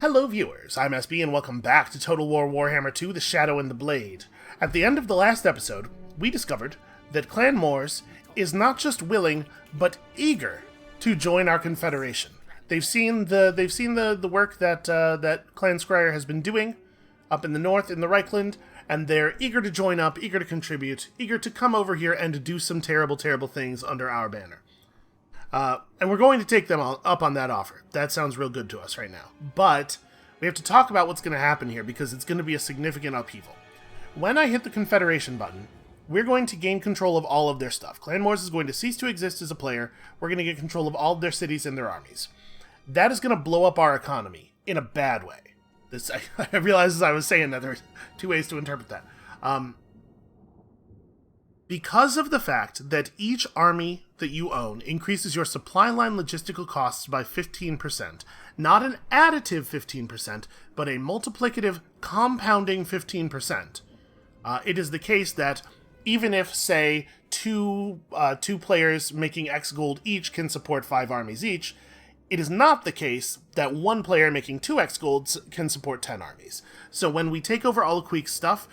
Hello viewers, I'm SB and welcome back to Total War Warhammer 2, The Shadow and the Blade. At the end of the last episode, we discovered that Clan Moors is not just willing, but eager to join our confederation. They've seen the work that Clan Scryer has been doing up in the north, in the Reichland, and they're eager to join up, eager to contribute, eager to come over here and to do some terrible, terrible things under our banner. And we're going to take them all up on that offer. That sounds real good to us right now. But we have to talk about what's going to happen here because it's going to be a significant upheaval. When I hit the Confederation button, we're going to gain control of all of their stuff. Clan Moors is going to cease to exist as a player. We're going to get control of all of their cities and their armies. That is going to blow up our economy in a bad way. I realized as I was saying that there's two ways to interpret that. Because of the fact that each army that you own increases your supply line logistical costs by 15%, not an additive 15%, but a multiplicative compounding 15%, it is the case that even if, say, two players making X gold each can support 5 armies each, it is not the case that one player making 2x golds can support 10 armies. So when we take over all of Queek's stuff,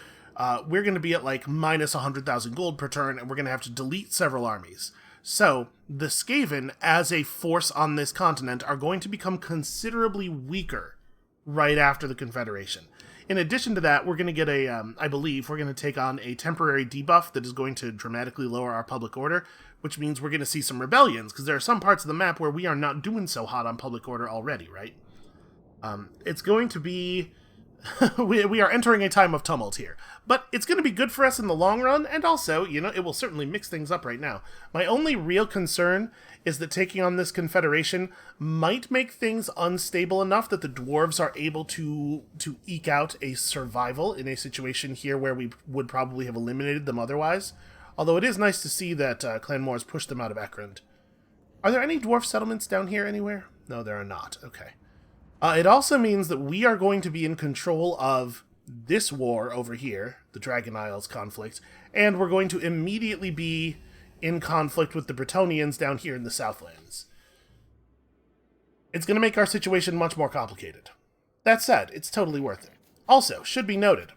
we're going to be at like minus 100,000 gold per turn, and we're going to have to delete several armies. So the Skaven, as a force on this continent, are going to become considerably weaker right after the Confederation. In addition to that, we're going to get I believe, we're going to take on a temporary debuff that is going to dramatically lower our public order, which means we're going to see some rebellions, because there are some parts of the map where we are not doing so hot on public order already, right? It's going to be... we are entering a time of tumult here. But it's going to be good for us in the long run, and also, it will certainly mix things up right now. My only real concern is that taking on this confederation might make things unstable enough that the dwarves are able to eke out a survival in a situation here where we would probably have eliminated them otherwise. Although it is nice to see that Clan Moors pushed them out of Ekrund. Are there any dwarf settlements down here anywhere? No, there are not. Okay. It also means that we are going to be in control of this war over here, the Dragon Isles conflict, and we're going to immediately be in conflict with the Bretonnians down here in the Southlands. It's going to make our situation much more complicated. That said, it's totally worth it. Also, should be noted,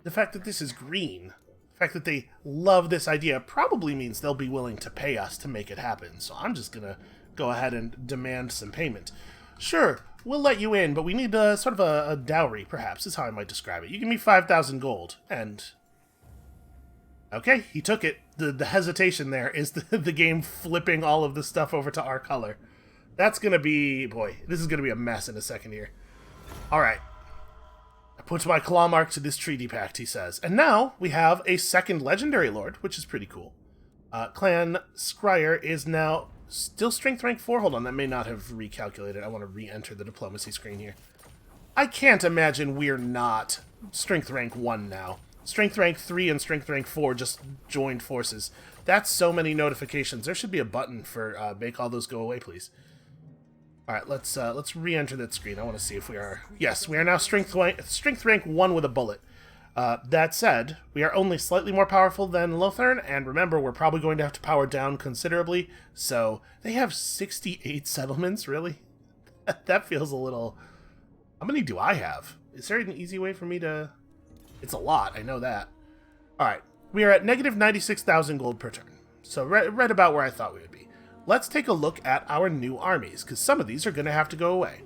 the fact that this is green, the fact that they love this idea, probably means they'll be willing to pay us to make it happen, so I'm just going to go ahead and demand some payment. Sure, we'll let you in, but we need sort of a dowry, perhaps, is how I might describe it. You give me 5,000 gold, and... Okay, he took it. The hesitation there is the game flipping all of the stuff over to our color. That's gonna be... Boy, this is gonna be a mess in a second here. Alright. I put my claw mark to this treaty pact, he says. And now we have a second legendary lord, which is pretty cool. Clan Scryer is now... Still strength rank 4? Hold on, that may not have recalculated. I want to re-enter the diplomacy screen here. I can't imagine we're not strength rank 1 now. Strength rank 3 and strength rank 4 just joined forces. That's so many notifications. There should be a button for make all those go away, please. Alright, let's re-enter that screen. I want to see if we are... Yes, we are now strength rank 1 with a bullet. That said, we are only slightly more powerful than Lothern, and remember, we're probably going to have to power down considerably, so they have 68 settlements, really? That feels a little... How many do I have? Is there an easy way for me to... It's a lot, I know that. Alright, we are at negative 96,000 gold per turn, so right about where I thought we would be. Let's take a look at our new armies, because some of these are going to have to go away.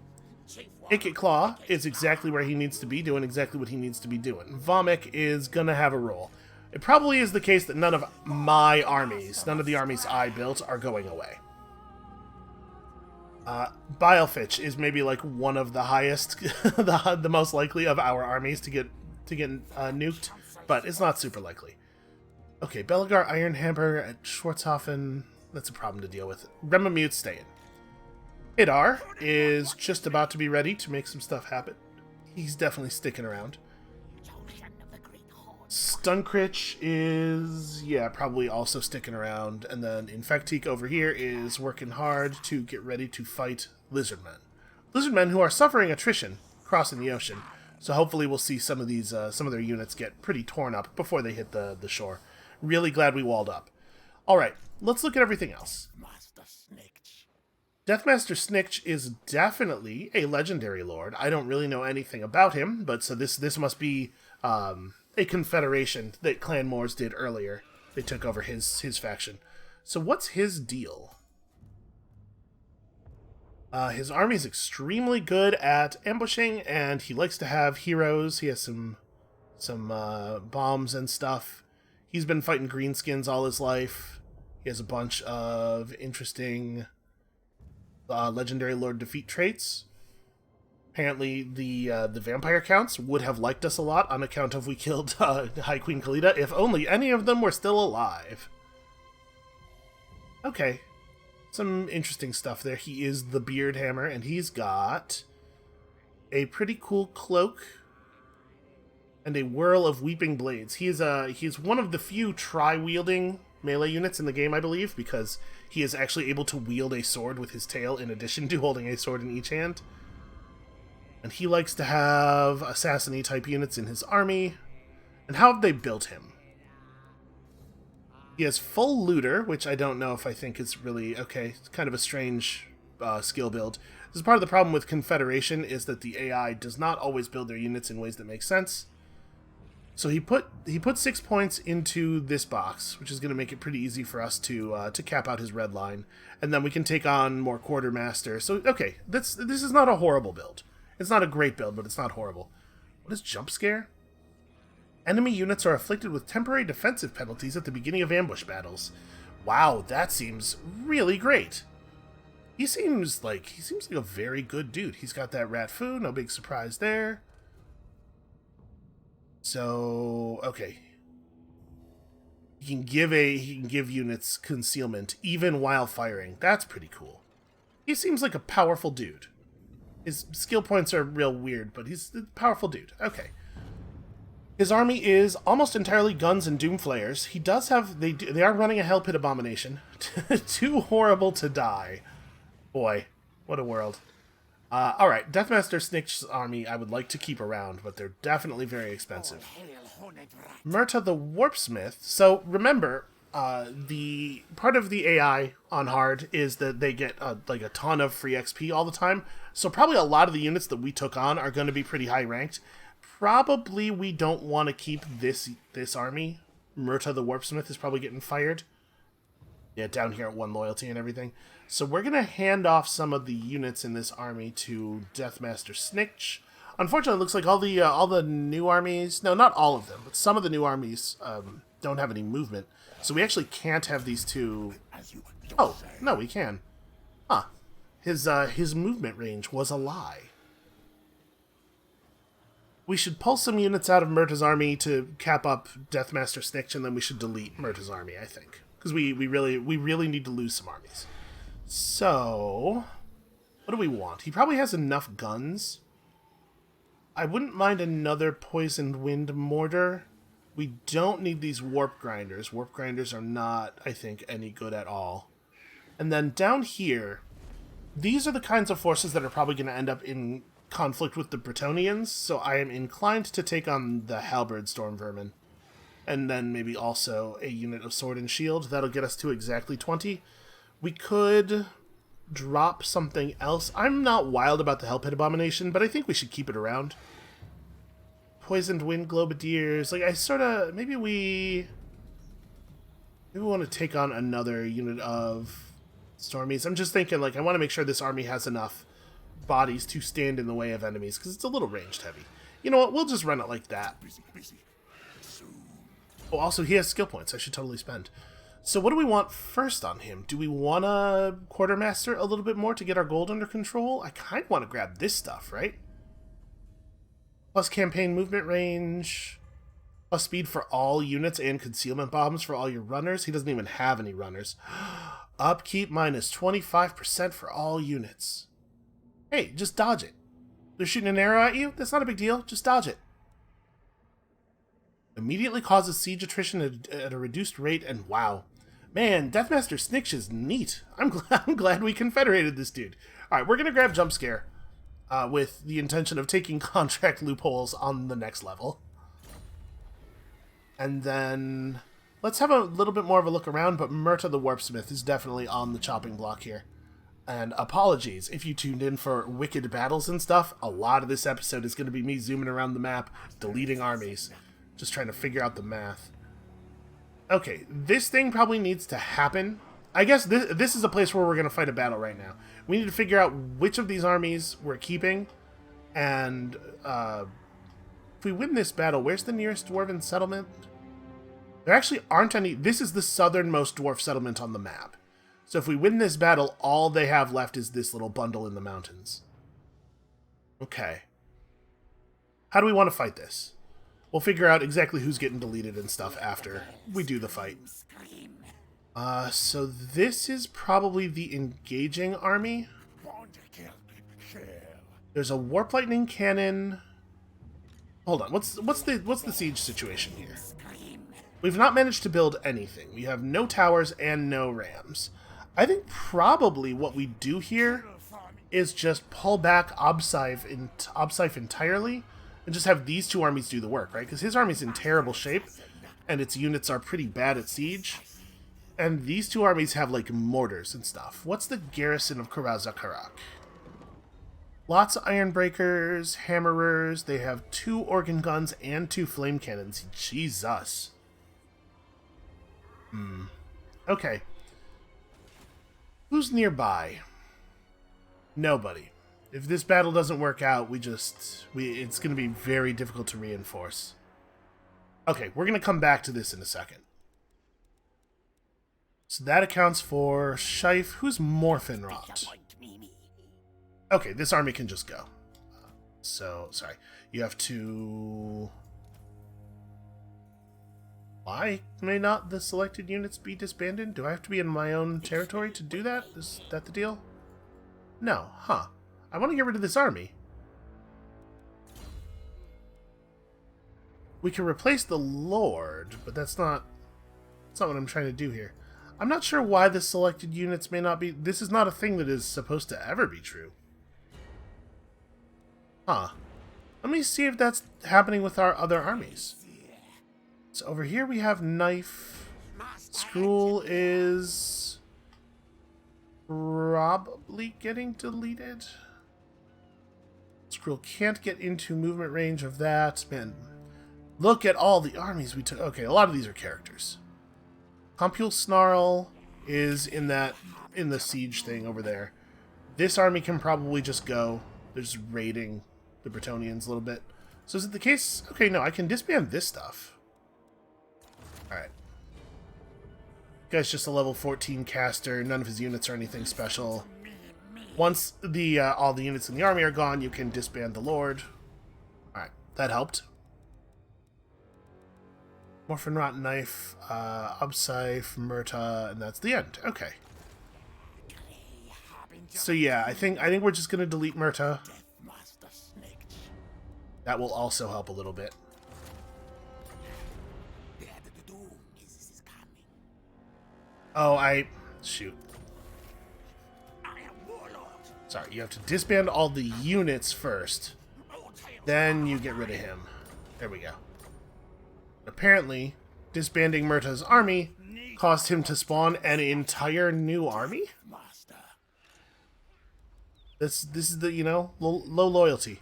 Ikit Claw is exactly where he needs to be, doing exactly what he needs to be doing. Vomik is gonna have a role. It probably is the case that none of my armies, none of the armies I built, are going away. Bilefitch is maybe like one of the highest, the most likely of our armies to get nuked, but it's not super likely. Okay, Belagar Ironhammer at Schwarzhofen, that's a problem to deal with. Remamute's staying. Idar is just about to be ready to make some stuff happen. He's definitely sticking around. Stunkrich is, probably also sticking around. And then Infectique over here is working hard to get ready to fight Lizardmen. Lizardmen who are suffering attrition crossing the ocean. So hopefully we'll see some of these, some of their units get pretty torn up before they hit the shore. Really glad we walled up. Alright, let's look at everything else. Deathmaster Snikch is definitely a legendary lord. I don't really know anything about him, but so this must be a confederation that Clan Moors did earlier. They took over his faction. So what's his deal? His army is extremely good at ambushing, and he likes to have heroes. He has some bombs and stuff. He's been fighting greenskins all his life. He has a bunch of interesting legendary lord defeat traits. Apparently, the vampire counts would have liked us a lot on account of we killed High Queen Khalida. If only any of them were still alive. Okay. Some interesting stuff there. He is the Beard Hammer, and he's got a pretty cool cloak and a whirl of weeping blades. He's one of the few tri-wielding melee units in the game, I believe, because he is actually able to wield a sword with his tail in addition to holding a sword in each hand. And he likes to have assassin-y type units in his army. And how have they built him? He has full looter, which I don't know if I think is really... Okay, it's kind of a strange skill build. This is part of the problem with Confederation, is that the AI does not always build their units in ways that make sense. So he put 6 points into this box, which is going to make it pretty easy for us to cap out his red line, and then we can take on more quartermaster. So okay, this is not a horrible build. It's not a great build, but it's not horrible. What is jump scare? Enemy units are afflicted with temporary defensive penalties at the beginning of ambush battles. Wow, that seems really great. He seems like a very good dude. He's got that rat foo, no big surprise there. So, okay. He can give units concealment even while firing. That's pretty cool. He seems like a powerful dude. His skill points are real weird, but he's a powerful dude. Okay. His army is almost entirely guns and doomflayers. He does have they are running a hell pit abomination. Too horrible to die. Boy, what a world. Alright, Deathmaster Snikch's army I would like to keep around, but they're definitely very expensive. Murta the Warpsmith. So, remember, the part of the AI on hard is that they get like a ton of free XP all the time. So probably a lot of the units that we took on are going to be pretty high ranked. Probably we don't want to keep this army. Murta the Warpsmith is probably getting fired. Yeah, down here at 1 loyalty and everything. So we're going to hand off some of the units in this army to Deathmaster Snikch. Unfortunately, it looks like all the new armies... No, not all of them, but some of the new armies don't have any movement. So we actually can't have these two... Oh, no, we can. Huh. His movement range was a lie. We should pull some units out of Murta's army to cap up Deathmaster Snikch, and then we should delete Murta's army, I think. Because we really need to lose some armies. So, what do we want? He probably has enough guns. I wouldn't mind another Poisoned Wind Mortar. We don't need these Warp Grinders. Warp Grinders are not, I think, any good at all. And then down here, these are the kinds of forces that are probably going to end up in conflict with the Bretonnians, so I am inclined to take on the Halberd Storm Vermin. And then maybe also a unit of Sword and Shield. That'll get us to exactly 20. We could drop something else. I'm not wild about the Hell Pit Abomination, but I think we should keep it around. Poisoned Wind Globadiers. Like, I sort of... Maybe we want to take on another unit of Stormies. I'm just thinking, like, I want to make sure this army has enough bodies to stand in the way of enemies, because it's a little ranged heavy. You know what? We'll just run it like that. Oh, also, he has skill points I should totally spend. So what do we want first on him? Do we want to quartermaster a little bit more to get our gold under control? I kind of want to grab this stuff, right? Plus campaign movement range. Plus speed for all units and concealment bombs for all your runners. He doesn't even have any runners. Upkeep minus 25% for all units. Hey, just dodge it. They're shooting an arrow at you? That's not a big deal. Just dodge it. Immediately causes siege attrition at a reduced rate, and wow. Man, Deathmaster Snikch is neat. I'm glad we confederated this dude. Alright, we're going to grab Jump Scare with the intention of taking contract loopholes on the next level. And then let's have a little bit more of a look around, but Murta the Warpsmith is definitely on the chopping block here. And apologies if you tuned in for wicked battles and stuff. A lot of this episode is going to be me zooming around the map, deleting armies, just trying to figure out the math. Okay, this thing probably needs to happen. I guess this is a place where we're going to fight a battle right now. We need to figure out which of these armies we're keeping, and if we win this battle, where's the nearest dwarven settlement? There actually aren't any. This is the southernmost dwarf settlement on the map. So if we win this battle, all they have left is this little bundle in the mountains. Okay. How do we want to fight this? We'll figure out exactly who's getting deleted and stuff after we do the fight. So this is probably the engaging army. There's a warp lightning cannon. Hold on, what's the siege situation here? We've not managed to build anything. We have no towers and no rams. I think probably what we do here is just pull back Obsife entirely and just have these two armies do the work, right? Because his army's in terrible shape and its units are pretty bad at siege. And these two armies have, like, mortars and stuff. What's the garrison of Karazakarak? Lots of iron breakers, hammerers. They have 2 organ guns and 2 flame cannons. Jesus. Okay. Who's nearby? Nobody. If this battle doesn't work out, it's going to be very difficult to reinforce. Okay, we're going to come back to this in a second. So that accounts for Scheif. Who's Morphinrot? Okay, this army can just go. So, sorry. You have to... Why may not the selected units be disbanded? Do I have to be in my own territory to do that? Is that the deal? No. Huh. I want to get rid of this army. We can replace the Lord, but that's not what I'm trying to do here. I'm not sure why the selected units may not be... This is not a thing that is supposed to ever be true. Huh. Let me see if that's happening with our other armies. So over here we have Knife. Skrull is probably getting deleted. Skrull can't get into movement range of that. Man, look at all the armies we took. Okay, a lot of these are characters. Compule Snarl is in the siege thing over there. This army can probably just go. They're just raiding the Bretonnians a little bit. So is it the case? Okay, no, I can disband this stuff. Alright. Guy's just a level 14 caster. None of his units are anything special. Once all the units in the army are gone, you can disband the Lord. Alright, that helped. Morphinrot, Knife, Obsife, Murta, and that's the end. Okay. So yeah, I think we're just gonna delete Murta. That will also help a little bit. Oh, shoot. Sorry, you have to disband all the units first. Then you get rid of him. There we go. Apparently, disbanding Murta's army caused him to spawn an entire new army? This is the, low loyalty.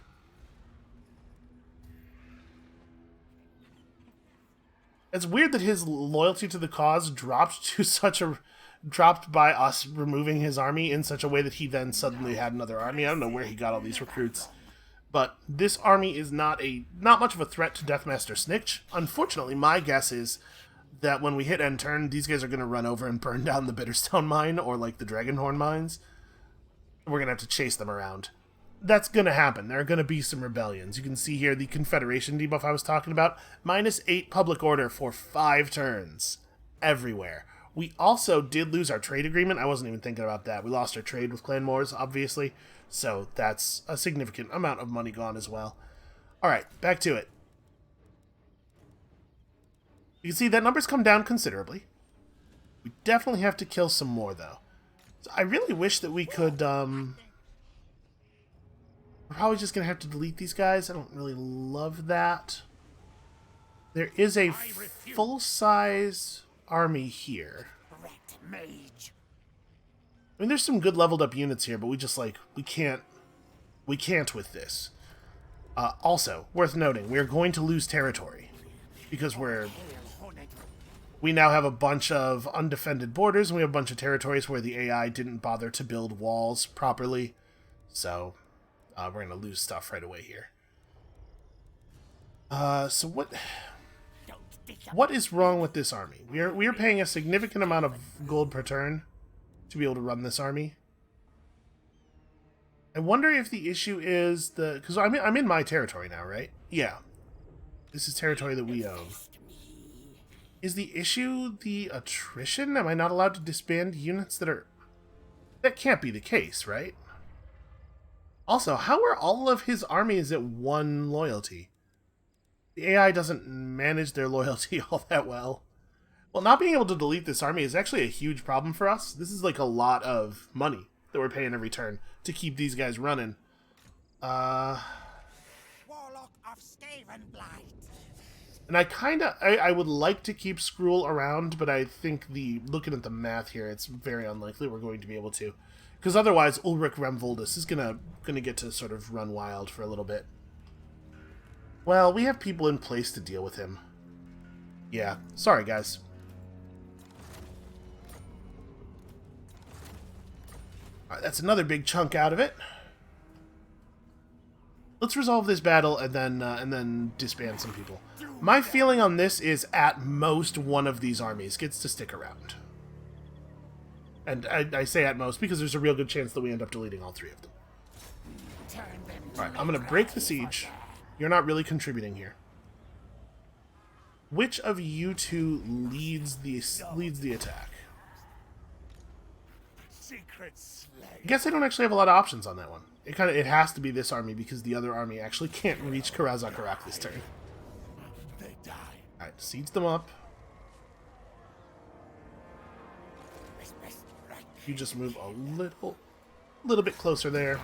It's weird that his loyalty to the cause dropped by us removing his army in such a way that he then suddenly had another army. I don't know where he got all these recruits. But this army is not much of a threat to Deathmaster Snitch. Unfortunately, my guess is that when we hit end turn, these guys are going to run over and burn down the Bitterstone mine or like the Dragonhorn mines. We're going to have to chase them around. That's going to happen. There are going to be some rebellions. You can see here the Confederation debuff I was talking about. -8 public order for 5 turns. Everywhere. We also did lose our trade agreement. I wasn't even thinking about that. We lost our trade with Clan Moors, obviously. So that's a significant amount of money gone as well. Alright, back to it. You can see that number's come down considerably. We definitely have to kill some more, though. So I really wish that we could, we're probably just going to have to delete these guys. I don't really love that. There is a full-size army here. I mean, there's some good leveled up units here, but we just, like, we can't with this. Also, worth noting, we're going to lose territory. Because we now have a bunch of undefended borders, and we have a bunch of territories where the AI didn't bother to build walls properly. So, we're going to lose stuff right away here. So what is wrong with this army? We are paying a significant amount of gold per turn to be able to run this army. I wonder if the issue is because I'm in my territory now, right? Yeah. This is territory that we own. Is the issue the attrition? Am I not allowed to disband units that are... That can't be the case, right? Also, how are all of his armies at 1 loyalty? The AI doesn't manage their loyalty all that well. Well, not being able to delete this army is actually a huge problem for us. This is like a lot of money that we're paying every turn to keep these guys running. Warlock of Skaven Blight. And I would like to keep Skrull around, but I think looking at the math here, it's very unlikely we're going to be able to. Because otherwise, Ulrich Remvoldus is gonna get to sort of run wild for a little bit. Well, we have people in place to deal with him. Yeah, sorry guys. Alright, that's another big chunk out of it. Let's resolve this battle and then disband some people. My feeling on this is at most one of these armies gets to stick around. And I say at most because there's a real good chance that we end up deleting all 3 of them. Alright, I'm going to break the siege. You're not really contributing here. Which of you two leads the attack? I guess I don't actually have a lot of options on that one. It has to be this army because the other army actually can't reach Karazakarak this turn. Alright, siege them up. You just move a little bit closer there.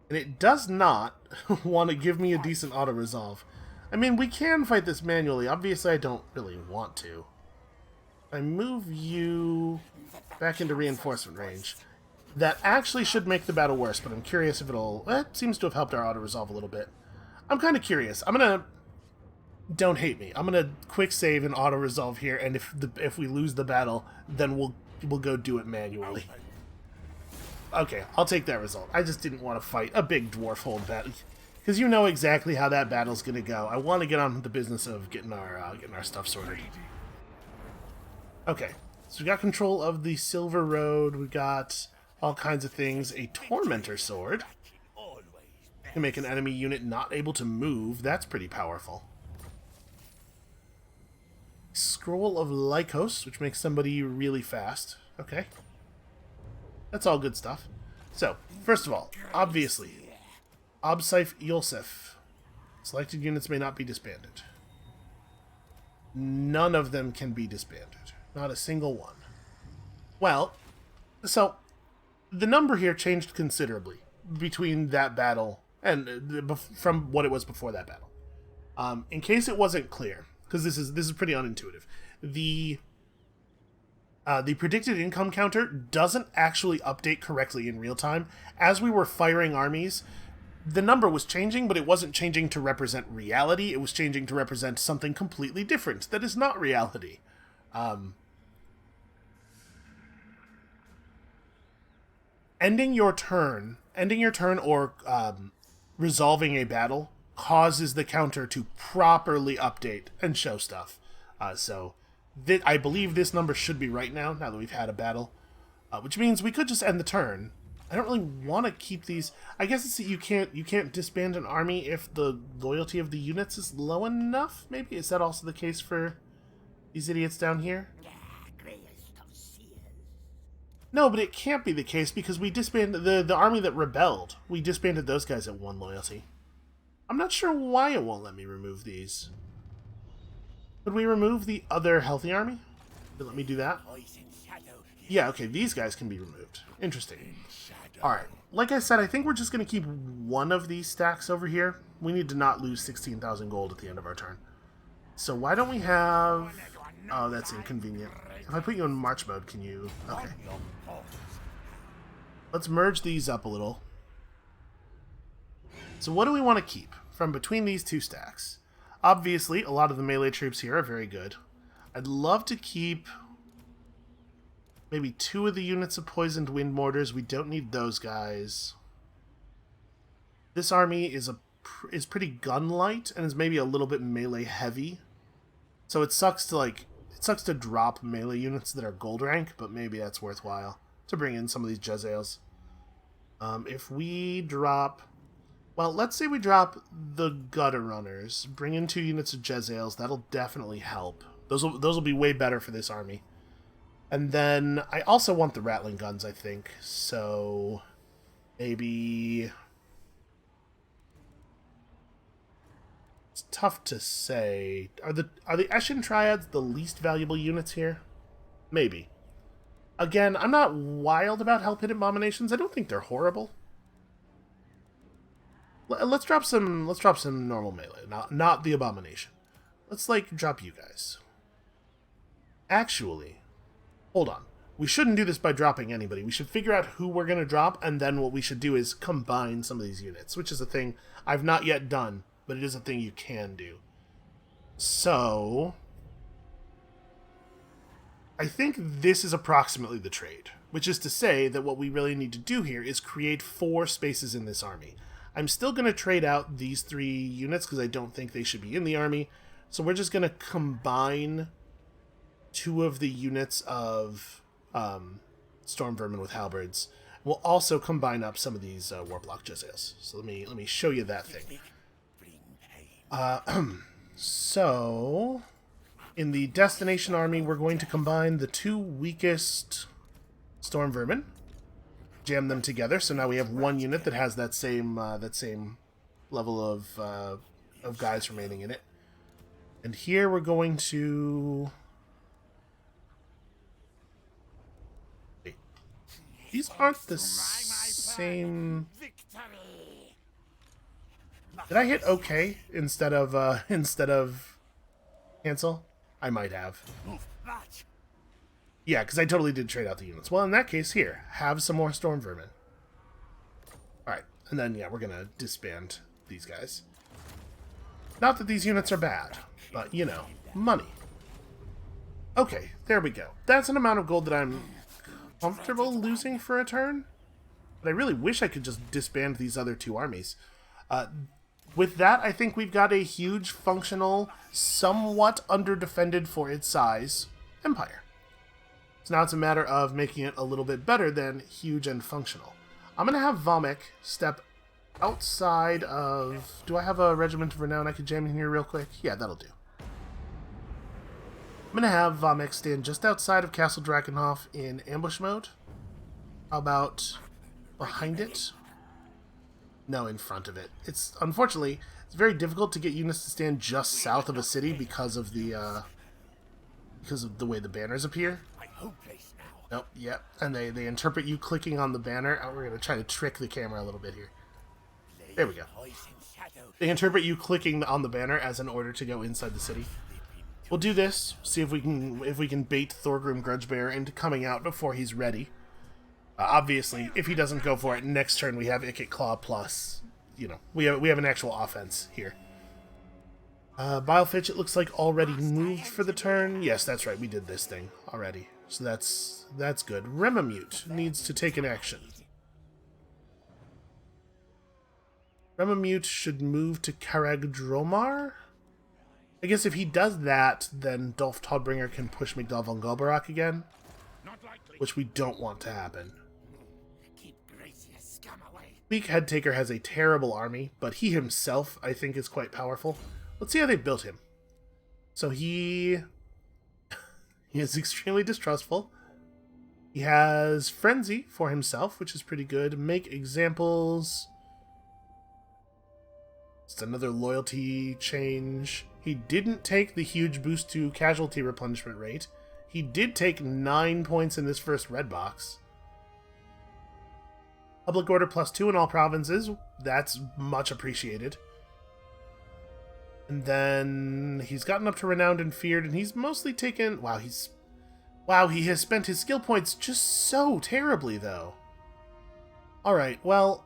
And it does not want to give me a decent auto-resolve. I mean, we can fight this manually. Obviously, I don't really want to. I move you back into reinforcement range. That actually should make the battle worse, but I'm curious if it'll... It seems to have helped our auto-resolve a little bit. I'm kind of curious. I'm going to... Don't hate me. I'm going to quick save and auto-resolve here, and if we lose the battle, then we'll go do it manually. Okay, I'll take that result. I just didn't want to fight a big dwarf hold battle. Because you know exactly how that battle's going to go. I want to get on with the business of getting our stuff sorted. Okay, so we got control of the Silver Road. We got all kinds of things. A Tormentor Sword. Can make an enemy unit not able to move. That's pretty powerful. Scroll of Lycos, which makes somebody really fast. Okay. That's all good stuff. So, first of all, obviously, Obsaif Yulsef. Selected units may not be disbanded. None of them can be disbanded. Not a single one. Well, so, the number here changed considerably between that battle and from what it was before that battle. In case it wasn't clear, because this is pretty unintuitive, the predicted income counter doesn't actually update correctly in real time. As we were firing armies, the number was changing, but it wasn't changing to represent reality. It was changing to represent something completely different that is not reality. Ending your turn or resolving a battle causes the counter to properly update and show stuff. I believe this number should be right now that we've had a battle, which means we could just end the turn. I don't really want to keep these. I guess it's that you can't disband an army if the loyalty of the units is low enough. Maybe is that also the case for these idiots down here? No, but it can't be the case because we disbanded the army that rebelled. We disbanded those guys at 1 loyalty. I'm not sure why it won't let me remove these. Could we remove the other healthy army? Let me do that. Yeah, okay, these guys can be removed. Interesting. Alright, like I said, I think we're just going to keep one of these stacks over here. We need to not lose 16,000 gold at the end of our turn. So why don't we have... Oh, that's inconvenient. If I put you in march mode, can you... Okay. Let's merge these up a little. So what do we want to keep from between these two stacks? Obviously, a lot of the melee troops here are very good. I'd love to keep maybe 2 of the units of poisoned wind mortars. We don't need those guys. This army is pretty gun light and is maybe a little bit melee heavy. So it sucks to drop melee units that are gold rank, but maybe that's worthwhile to bring in some of these Jezzails. If we drop... Well, let's say we drop the Gutter Runners, bring in 2 units of Jezzails, that'll definitely help. Those will be way better for this army. And then I also want the Rattling Guns, I think. So maybe... It's tough to say. Are the Eshin Triads the least valuable units here? Maybe. Again, I'm not wild about Hell Pit Abominations. I don't think they're horrible. Let's drop some normal melee, not the Abomination. Let's drop you guys. Actually, hold on. We shouldn't do this by dropping anybody. We should figure out who we're going to drop, and then what we should do is combine some of these units, which is a thing I've not yet done, but it is a thing you can do. So, I think this is approximately the trade, which is to say that what we really need to do here is create 4 spaces in this army. I'm still going to trade out these 3 units because I don't think they should be in the army, so we're just going to combine 2 of the units of Storm Vermin with Halberds. We'll also combine up some of these Warplock Jezzails. So let me show you that thing. So, in the Destination Army, we're going to combine the 2 weakest Storm Vermin, jam them together, so now we have 1 unit that has that same level of guys remaining in it. And here we're going to... Wait. These aren't the same... Did I hit OK instead of cancel? I might have. Yeah, because I totally did trade out the units. Well, in that case, here, have some more Storm Vermin. Alright, and then, yeah, we're going to disband these guys. Not that these units are bad, but, you know, money. Okay, there we go. That's an amount of gold that I'm comfortable losing for a turn. But I really wish I could just disband these other 2 armies. With that, I think we've got a huge, functional, somewhat underdefended for its size empire. So now it's a matter of making it a little bit better than huge and functional. I'm going to have Vomik step outside of... Do I have a Regiment of Renown I could jam in here real quick? Yeah, that'll do. I'm going to have Vomik stand just outside of Castle Drakenhof in ambush mode. How about behind it? No, in front of it. Unfortunately, it's very difficult to get units to stand just south of a city because of the way the banners appear. Nope, yep. And they interpret you clicking on the banner. Oh, we're going to try to trick the camera a little bit here. There we go. They interpret you clicking on the banner as an order to go inside the city. We'll do this, see if we can bait Thorgrim Grudgebearer into coming out before he's ready. Obviously, if he doesn't go for it, next turn we have Ikit Claw plus, you know, we have an actual offense here. Bilefitch, it looks like already moved for the turn. Yes, that's right, we did this thing already. So that's good. Remamute needs to take an action. Remamute should move to Karagdromar? I guess if he does that, then Dolph Todbringer can push Migdal von Golbarak again, which we don't want to happen. Weak Headtaker has a terrible army, but he himself, I think, is quite powerful. Let's see how they built him. So he is extremely distrustful. He has Frenzy for himself, which is pretty good. Make examples. It's another loyalty change. He didn't take the huge boost to casualty replenishment rate. He did take 9 points in this first red box. Public order +2 in all provinces. That's much appreciated. And then he's gotten up to Renowned and Feared, and he's mostly taken... Wow, he has spent his skill points just so terribly, though. Alright, well...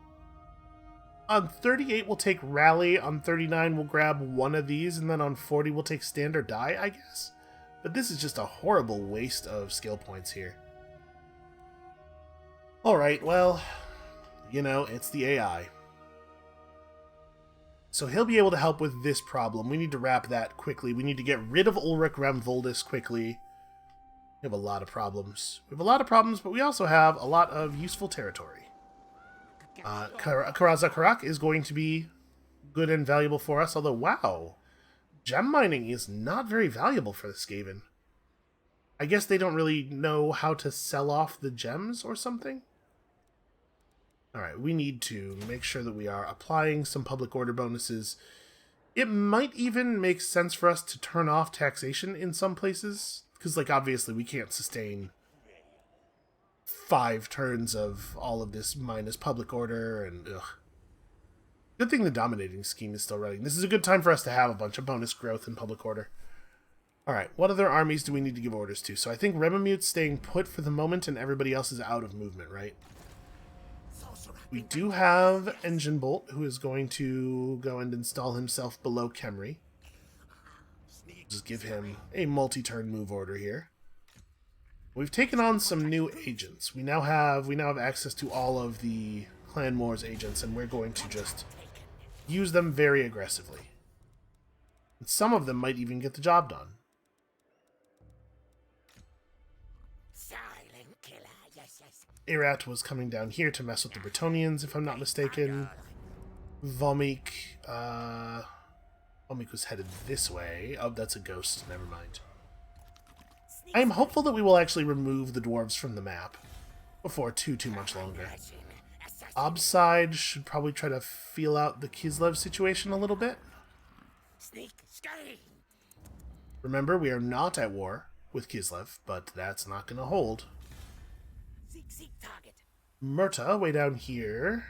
On 38, we'll take Rally. On 39, we'll grab one of these. And then on 40, we'll take Stand or Die, I guess? But this is just a horrible waste of skill points here. Alright, well... You know, it's the AI. So he'll be able to help with this problem. We need to wrap that quickly. We need to get rid of Ulrich Ramvoldus quickly. We have a lot of problems. We have a lot of problems, but we also have a lot of useful territory. Karaza Karak is going to be good and valuable for us, although, wow, gem mining is not very valuable for the Skaven. I guess they don't really know how to sell off the gems or something? Alright, we need to make sure that we are applying some public order bonuses. It might even make sense for us to turn off taxation in some places, because, like, obviously we can't sustain 5 turns of all of this minus public order, and ugh. Good thing the dominating scheme is still running. This is a good time for us to have a bunch of bonus growth in public order. Alright, what other armies do we need to give orders to? So I think Remamute's staying put for the moment, and everybody else is out of movement, right? We do have Engine Bolt, who is going to go and install himself below Khemri. Just give him a multi-turn move order here. We've taken on some new agents. We now have access to all of the Clan Moors agents, and we're going to just use them very aggressively. And some of them might even get the job done. Irat was coming down here to mess with the Bretonnians, if I'm not mistaken. Vomik was headed this way. Oh, that's a ghost. Never mind. I am hopeful that we will actually remove the dwarves from the map before too much longer. Obside should probably try to feel out the Kislev situation a little bit. Remember, we are not at war with Kislev, but that's not going to hold. Murta, way down here.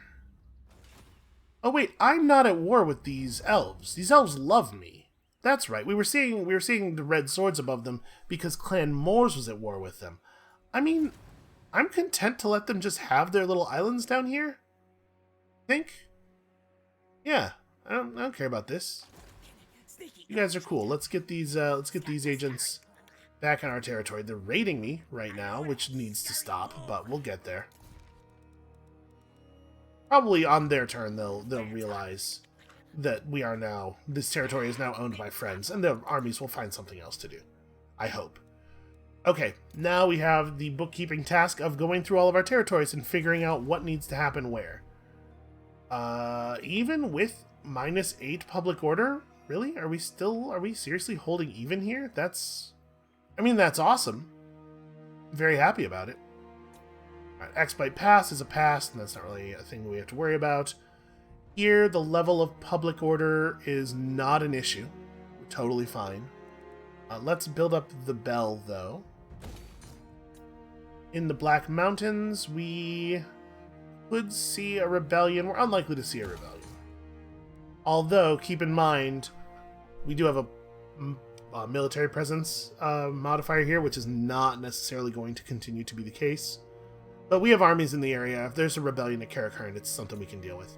Oh wait, I'm not at war with these elves. These elves love me. That's right. We were seeing the red swords above them because Clan Moors was at war with them. I mean, I'm content to let them just have their little islands down here. Think? Yeah, I don't care about this. You guys are cool. Let's get these agents back in our territory. They're raiding me right now, which needs to stop, but we'll get there. Probably on their turn, they'll realize that this territory is now owned by friends, and their armies will find something else to do. I hope. Okay, now we have the bookkeeping task of going through all of our territories and figuring out what needs to happen where. Even with -8 public order? Really? Are we seriously holding even here? That's awesome. Very happy about it. Alright, X-Bite Pass is a pass, and that's not really a thing we have to worry about. Here, the level of public order is not an issue. We're totally fine. Let's build up the bell, though. In the Black Mountains, we could see a rebellion. We're unlikely to see a rebellion. Although, keep in mind, we do have a military presence modifier here, which is not necessarily going to continue to be the case. But we have armies in the area. If there's a rebellion at Karakarn, it's something we can deal with.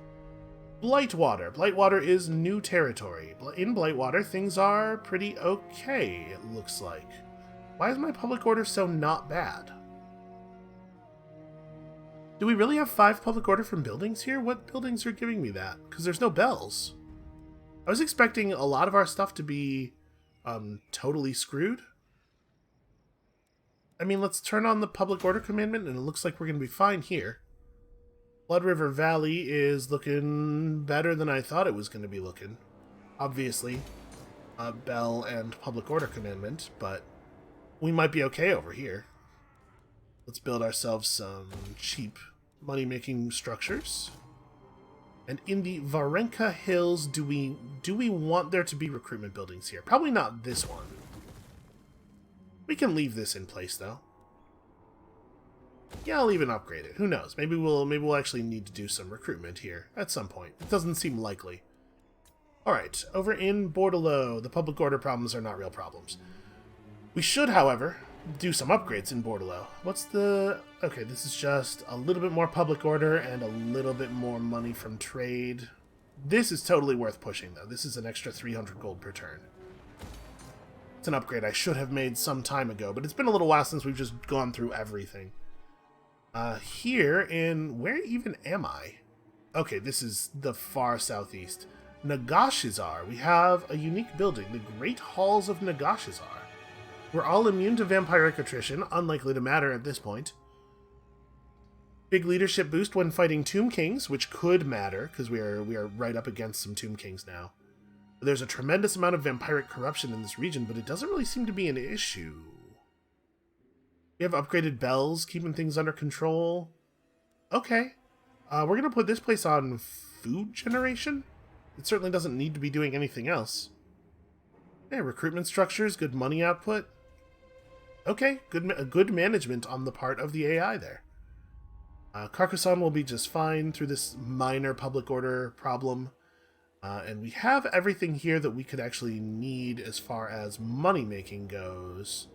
Blightwater. Blightwater is new territory. In Blightwater, things are pretty okay, it looks like. Why is my public order so not bad? Do we really have 5 public order from buildings here? What buildings are giving me that? Because there's no bells. I was expecting a lot of our stuff to be totally screwed. I mean, let's turn on the public order commandment, and it looks like we're going to be fine here. Blood River Valley is looking better than I thought it was going to be looking. Obviously, Bell and public order commandment, but we might be okay over here. Let's build ourselves some cheap money-making structures. And in the Varenka Hills, do we want there to be recruitment buildings here? Probably not this one. We can leave this in place, though. Yeah, I'll even upgrade it. Who knows? Maybe we'll actually need to do some recruitment here at some point. It doesn't seem likely. Alright, over in Bordello, the public order problems are not real problems. We should, however, do some upgrades in Bordello. What's the... Okay, this is just a little bit more public order and a little bit more money from trade. This is totally worth pushing, though. This is an extra 300 gold per turn. It's an upgrade I should have made some time ago, but it's been a little while since we've just gone through everything. Here in... Where even am I? Okay, this is the far southeast. Nagashizar. We have a unique building, the Great Halls of Nagashizar. We're all immune to vampiric attrition, unlikely to matter at this point. Big leadership boost when fighting Tomb Kings, which could matter, because we are right up against some Tomb Kings now. There's a tremendous amount of vampiric corruption in this region, but it doesn't really seem to be an issue. We have upgraded bells, keeping things under control. Okay. We're going to put this place on food generation. It certainly doesn't need to be doing anything else. Yeah, recruitment structures, good money output. Okay, good management on the part of the AI there. Carcassonne will be just fine through this minor public order problem. And we have everything here that we could actually need as far as money-making goes.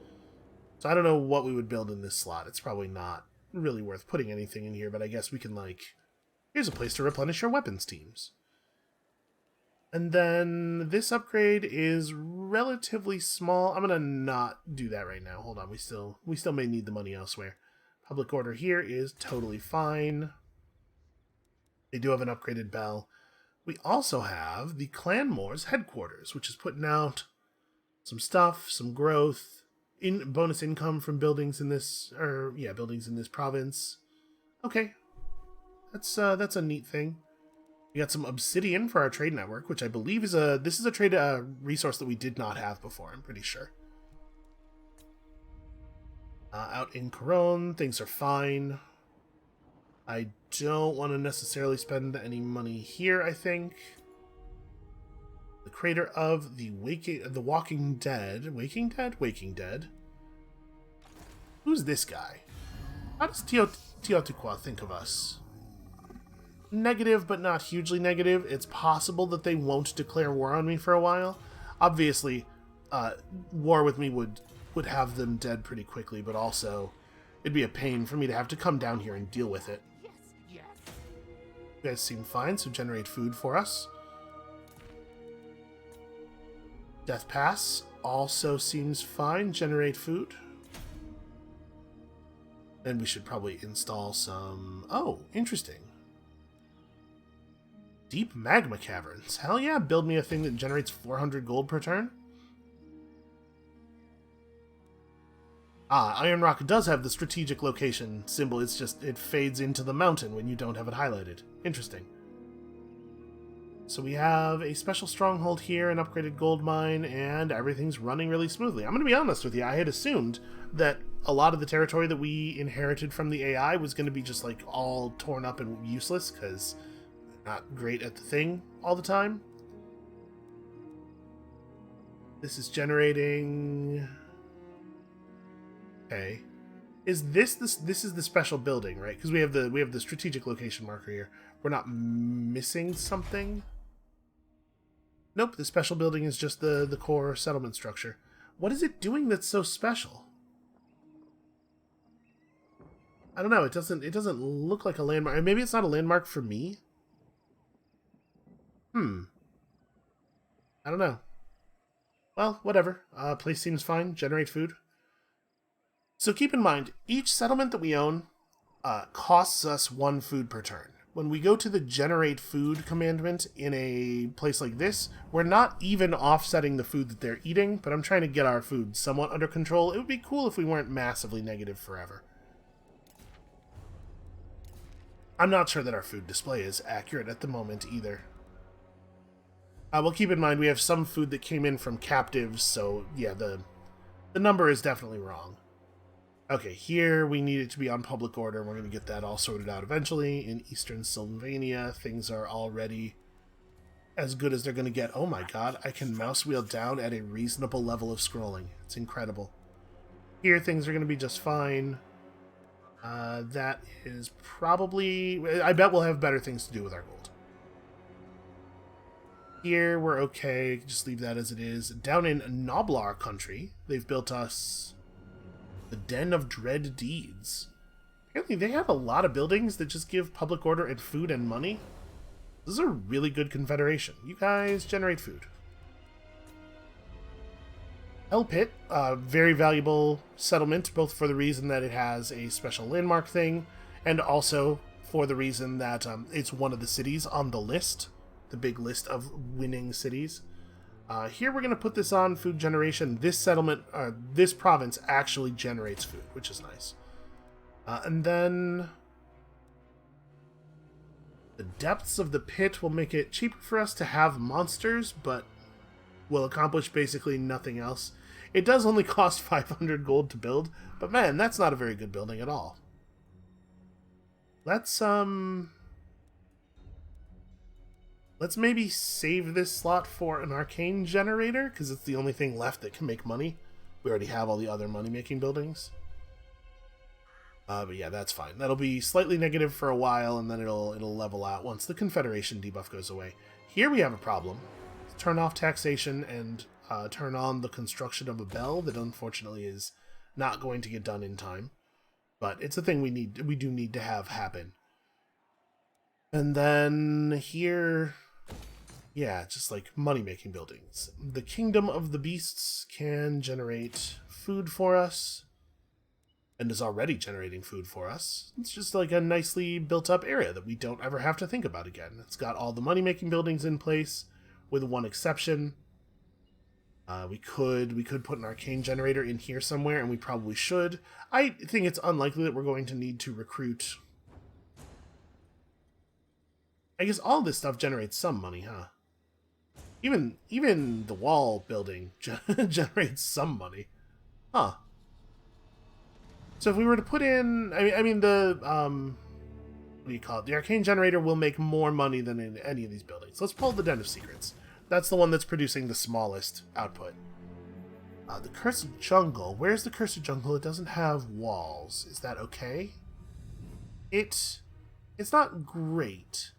So I don't know what we would build in this slot. It's probably not really worth putting anything in here, but I guess we can, like... Here's a place to replenish your weapons teams. And then this upgrade is relatively small. I'm going to not do that right now. Hold on, we still may need the money elsewhere. Public order here is totally fine. They do have an upgraded bell. We also have the Clanmore's headquarters, which is putting out some stuff, some growth, bonus income from buildings in this, buildings in this province. Okay, that's a neat thing. We got some obsidian for our trade network, which I believe is this is a trade resource that we did not have before. I'm pretty sure. Out in Coron, things are fine. I don't want to necessarily spend any money here, I think. The creator of the Walking Dead. Waking Dead? Who's this guy? How does Teotihuacan think of us? Negative, but not hugely negative. It's possible that they won't declare war on me for a while. Obviously, war with me would have them dead pretty quickly, but also it'd be a pain for me to have to come down here and deal with it. Yes. You guys seem fine, so generate food for us. Death Pass also seems fine. Generate food. And we should probably install some... Oh, interesting. Deep magma caverns. Hell yeah, build me a thing that generates 400 gold per turn. Iron Rock does have the strategic location symbol. It's just, it fades into the mountain when you don't have it highlighted. Interesting. So we have a special stronghold here, an upgraded gold mine, and everything's running really smoothly. I'm going to be honest with you, I had assumed that a lot of the territory that we inherited from the AI was going to be just like all torn up and useless, because not great at the thing all the time. This is generating... Okay. Is this is the special building, right? Because we have the strategic location marker here. We're not missing something? Nope, the special building is just the core settlement structure. What is it doing that's so special? I don't know, it doesn't look like a landmark. Maybe it's not a landmark for me? I don't know. Well, whatever. Place seems fine. Generate food. So keep in mind, each settlement that we own costs us 1 food per turn. When we go to the generate food commandment in a place like this, we're not even offsetting the food that they're eating, but I'm trying to get our food somewhat under control. It would be cool if we weren't massively negative forever. I'm not sure that our food display is accurate at the moment either. Well, keep in mind we have some food that came in from captives, so yeah, the number is definitely wrong. Okay, here we need it to be on public order. We're going to get that all sorted out eventually. In Eastern Sylvania, things are already as good as they're going to get. Oh my god, I can mouse wheel down at a reasonable level of scrolling. It's incredible. Here, things are going to be just fine. That is probably... I bet we'll have better things to do with our gold. Here, we're okay. Just leave that as it is. Down in Noblar country, they've built us the Den of Dread Deeds. Apparently, they have a lot of buildings that just give public order and food and money. This is a really good confederation. You guys generate food. Hell Pit, very valuable settlement, both for the reason that it has a special landmark thing, and also for the reason that it's one of the cities on the list, the big list of winning cities. Here we're going to put this on food generation. This settlement, this province actually generates food, which is nice. And then the depths of the pit will make it cheaper for us to have monsters, but will accomplish basically nothing else. It does only cost 500 gold to build, but man, that's not a very good building at all. Let's maybe save this slot for an arcane generator, because it's the only thing left that can make money. We already have all the other money-making buildings. But yeah, that's fine. That'll be slightly negative for a while, and then it'll level out once the Confederation debuff goes away. Here we have a problem. Turn off taxation and turn on the construction of a bell that unfortunately is not going to get done in time. But it's a thing we do need to have happen. And then here, yeah, just like money-making buildings. The Kingdom of the Beasts can generate food for us, and is already generating food for us. It's just like a nicely built-up area that we don't ever have to think about again. It's got all the money-making buildings in place, with one exception. We could put an arcane generator in here somewhere, and we probably should. I think it's unlikely that we're going to need to recruit. I guess all this stuff generates some money, huh? Even the wall building generates some money, huh? So if we were to put in, I mean the what do you call it? The arcane generator will make more money than in any of these buildings. Let's pull the Den of Secrets. That's the one that's producing the smallest output. The Cursed Jungle. Where's the Cursed Jungle? It doesn't have walls. Is that okay? It's not great.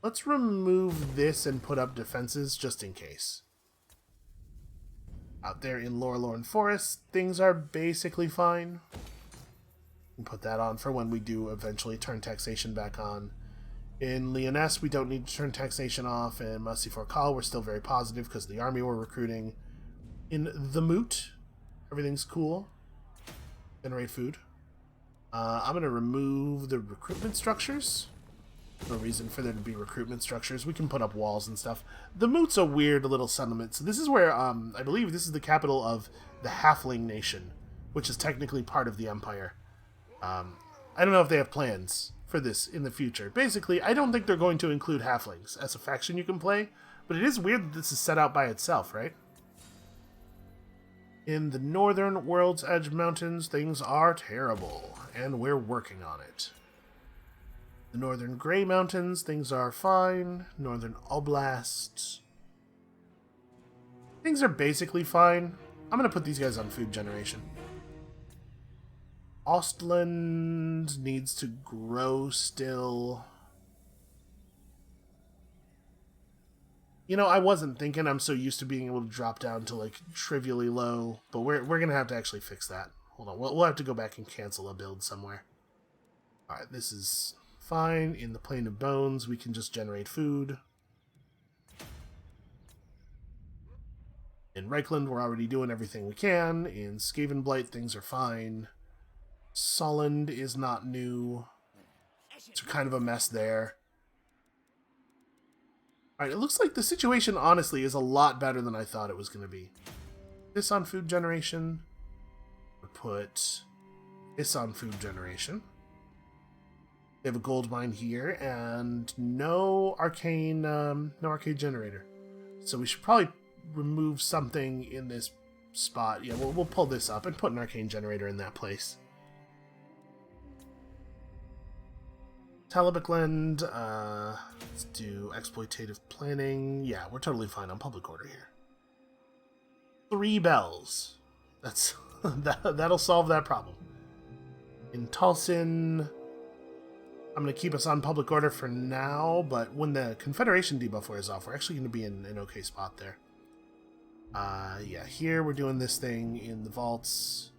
Let's remove this and put up defenses just in case. Out there in Lorelorn Forest, things are basically fine. We can put that on for when we do eventually turn taxation back on. In Lyonesse, we don't need to turn taxation off, and Musty for Call, we're still very positive because of the army we're recruiting. In the Moot, everything's cool. Generate food. I'm going to remove the recruitment structures. No reason for there to be recruitment structures. We can put up walls and stuff. The Moot's a weird little settlement. So this is where, I believe this is the capital of the Halfling Nation, which is technically part of the Empire. I don't know if they have plans for this in the future. Basically, I don't think they're going to include halflings as a faction you can play, but it is weird that this is set out by itself, right? In the northern World's Edge Mountains, things are terrible, and we're working on it. The northern Grey Mountains, things are fine. Northern Oblast, things are basically fine. I'm going to put these guys on food generation. Ostland needs to grow still. You know, I wasn't thinking. I'm so used to being able to drop down to, like, trivially low. But we're going to have to actually fix that. Hold on. We'll have to go back and cancel a build somewhere. Alright, this is fine. In the Plain of Bones, we can just generate food. In Reichland, we're already doing everything we can. In Skaven Blight, things are fine. Solend is not new. It's kind of a mess there. Alright, it looks like the situation, honestly, is a lot better than I thought it was going to be. This on food generation. We'll put this on food generation. They have a gold mine here, and no arcane generator. So we should probably remove something in this spot. Yeah, we'll pull this up and put an arcane generator in that place. Talabekland, let's do exploitative planning. Yeah, we're totally fine on public order here. 3 bells. That's that'll solve that problem. In Talsin, I'm going to keep us on public order for now, but when the Confederation debuff wears off, we're actually going to be in an okay spot there. Yeah, here we're doing this thing in the vaults.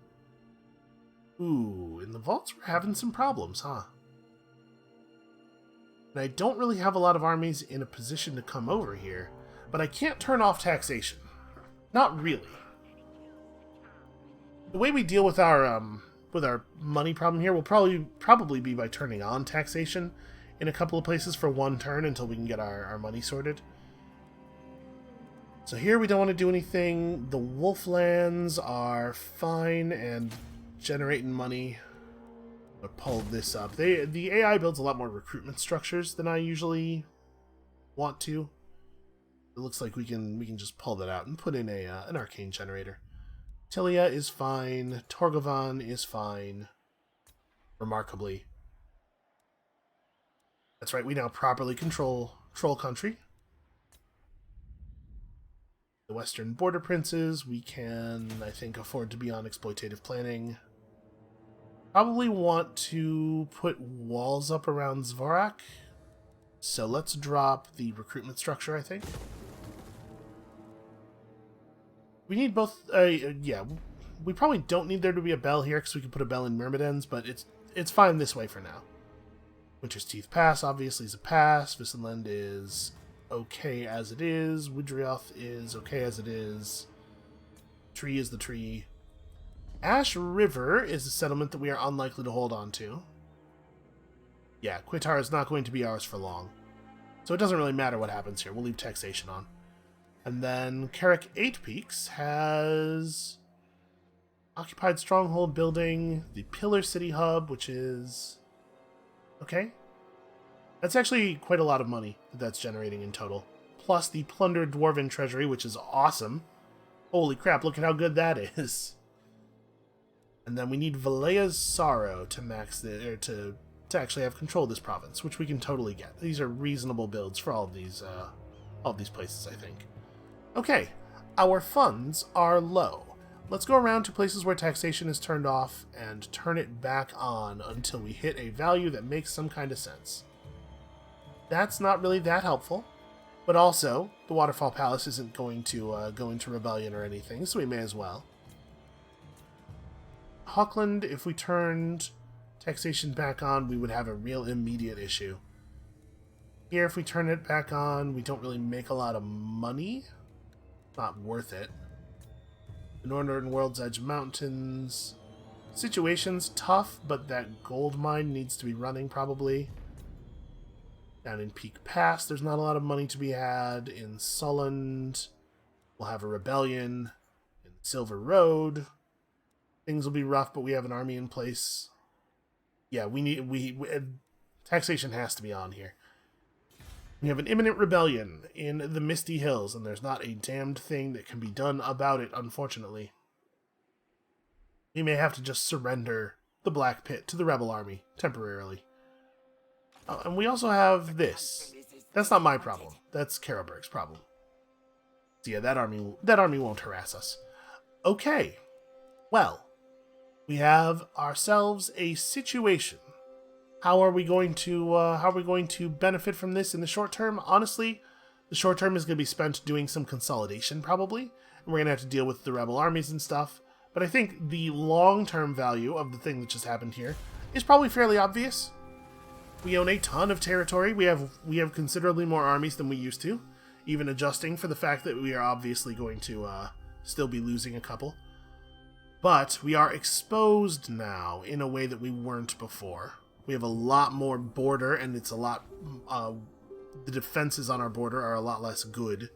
Ooh, in the vaults we're having some problems, huh? And I don't really have a lot of armies in a position to come over here, but I can't turn off taxation. Not really. The way we deal with our money problem here will probably be by turning on taxation in a couple of places for one turn until we can get our money sorted. So here we don't want to do anything. The Wolflands are fine and generating money. I'll pull this up. The AI builds a lot more recruitment structures than I usually want to. It looks like we can just pull that out and put in an arcane generator. Tilia is fine. Torgovan is fine. Remarkably. That's right, we now properly control Troll Country. The Western Border Princes, we can, I think, afford to be on exploitative planning. Probably want to put walls up around Zvorak. So let's drop the recruitment structure, I think. We need both, yeah, we probably don't need there to be a bell here because we can put a bell in Myrmidons, but it's fine this way for now. Winter's Teeth Pass obviously is a pass. Visenland is okay as it is. Widrioth is okay as it is. Tree is the tree. Ash River is a settlement that we are unlikely to hold on to. Yeah, Quitar is not going to be ours for long. So it doesn't really matter what happens here. We'll leave taxation on. And then Carrick 8 Peaks has occupied stronghold building, the Pillar City Hub, which is okay. That's actually quite a lot of money that's generating in total. Plus the plundered Dwarven Treasury, which is awesome. Holy crap, look at how good that is. And then we need Valea's Sorrow to max the to actually have control of this province, which we can totally get. These are reasonable builds for all of these places, I think. Okay, our funds are low. Let's go around to places where taxation is turned off and turn it back on until we hit a value that makes some kind of sense. That's not really that helpful, but also the Waterfall Palace isn't going to go into rebellion or anything, so we may as well. Hawkland, if we turned taxation back on, we would have a real immediate issue. Here, if we turn it back on, we don't really make a lot of money. Not worth it. The Northern World's Edge Mountains. Situation's tough, but that gold mine needs to be running, probably. Down in Peak Pass, there's not a lot of money to be had. In Sulland, we'll have a rebellion. In Silver Road, things will be rough, but we have an army in place. Yeah, taxation has to be on here. We have an imminent rebellion in the Misty Hills, and there's not a damned thing that can be done about it, unfortunately. We may have to just surrender the Black Pit to the rebel army, temporarily. And we also have this. That's not my problem. That's Karelberg's problem. So yeah, that army won't harass us. Okay. Well, we have ourselves a situation. How are we going to benefit from this in the short term? Honestly, the short term is going to be spent doing some consolidation, probably. And we're going to have to deal with the rebel armies and stuff. But I think the long-term value of the thing that just happened here is probably fairly obvious. We own a ton of territory. We have considerably more armies than we used to, even adjusting for the fact that we are obviously going to still be losing a couple. But we are exposed now in a way that we weren't before. We have a lot more border, and it's a lot... the defenses on our border are a lot less good.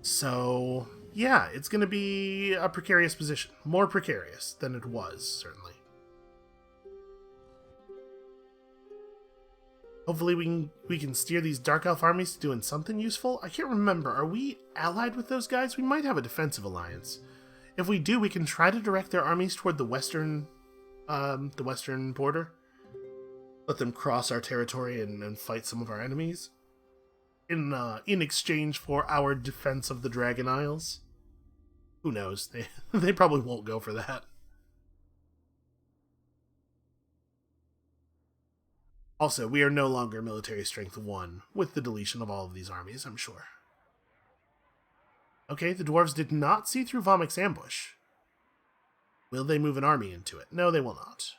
So, yeah, it's going to be a precarious position. More precarious than it was, certainly. Hopefully we can steer these Dark Elf armies to doing something useful. I can't remember. Are we allied with those guys? We might have a defensive alliance. If we do, we can try to direct their armies toward the western border. Let them cross our territory and fight some of our enemies. In exchange for our defense of the Dragon Isles. Who knows? They probably won't go for that. Also, we are no longer military strength 1 with the deletion of all of these armies, I'm sure. Okay, the dwarves did not see through Vomic's ambush. Will they move an army into it? No, they will not.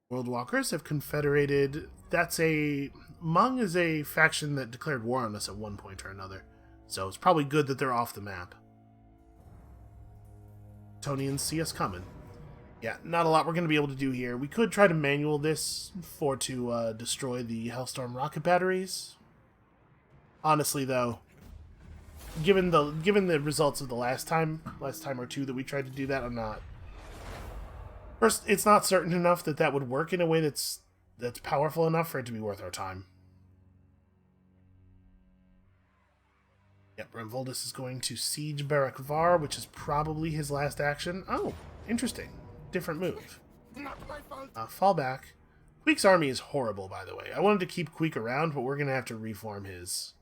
World Walkers have confederated. Hmong is a faction that declared war on us at one point or another. So it's probably good that they're off the map. Tonians see us coming. Yeah, not a lot we're going to be able to do here. We could try to manual this to destroy the Hellstorm rocket batteries. Honestly, though, given the results of the last time or two that we tried to do that, I'm not. First, it's not certain enough that would work in a way that's powerful enough for it to be worth our time. Yep, Remvoldus is going to siege Barak Var, which is probably his last action. Oh, interesting. Different move. Fall back. Queek's army is horrible, by the way. I wanted to keep Queek around, but we're going to have to reform his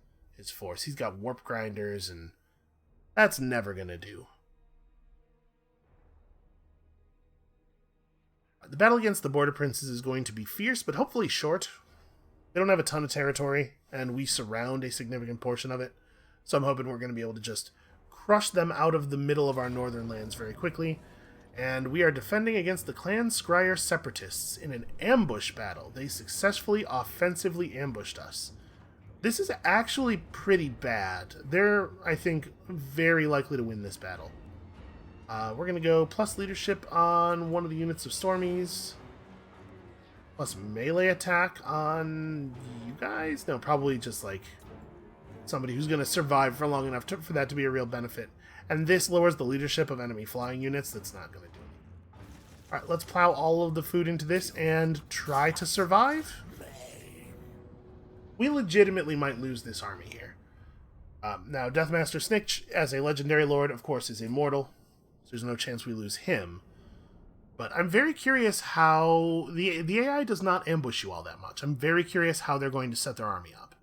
force. He's got warp grinders, and that's never going to do. The battle against the Border Princes is going to be fierce, but hopefully short. They don't have a ton of territory, and we surround a significant portion of it. So I'm hoping we're going to be able to just crush them out of the middle of our northern lands very quickly. And we are defending against the Clan Scryer Separatists in an ambush battle. They successfully offensively ambushed us. This is actually pretty bad. They're, I think, very likely to win this battle. We're going to go plus leadership on one of the units of Stormies. Plus melee attack on you guys? No, probably just like somebody who's going to survive for long enough for that to be a real benefit. And this lowers the leadership of enemy flying units. That's not going to do it. Alright, let's plow all of the food into this and try to survive. We legitimately might lose this army here. Now, Deathmaster Snitch, as a legendary lord, of course, is immortal. So there's no chance we lose him. But I'm very curious how... The AI does not ambush you all that much. I'm very curious how they're going to set their army up.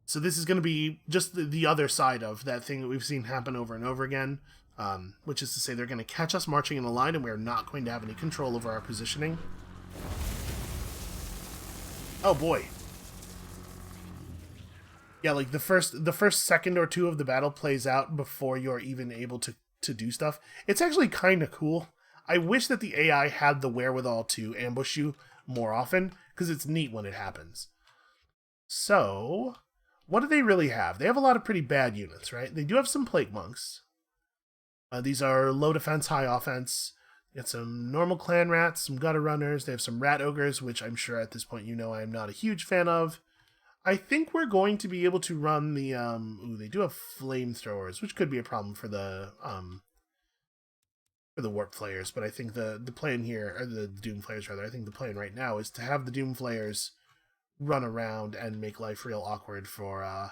So this is going to be just the other side of that thing that we've seen happen over and over again. Which is to say they're going to catch us marching in a line and we're not going to have any control over our positioning. Oh boy. Yeah, like the first second or two of the battle plays out before you're even able to do stuff. It's actually kind of cool. I wish that the AI had the wherewithal to ambush you more often, because it's neat when it happens. So, what do they really have? They have a lot of pretty bad units, right? They do have some Plague Monks. These are low defense, high offense. They got some normal clan rats, some gutter runners. They have some rat ogres, which I'm sure at this point you know I'm not a huge fan of. I think we're going to be able to run the, they do have flamethrowers, which could be a problem for the warp flayers, but I think the plan here, or the doom flayers rather, I think the plan right now is to have the doom flayers run around and make life real awkward for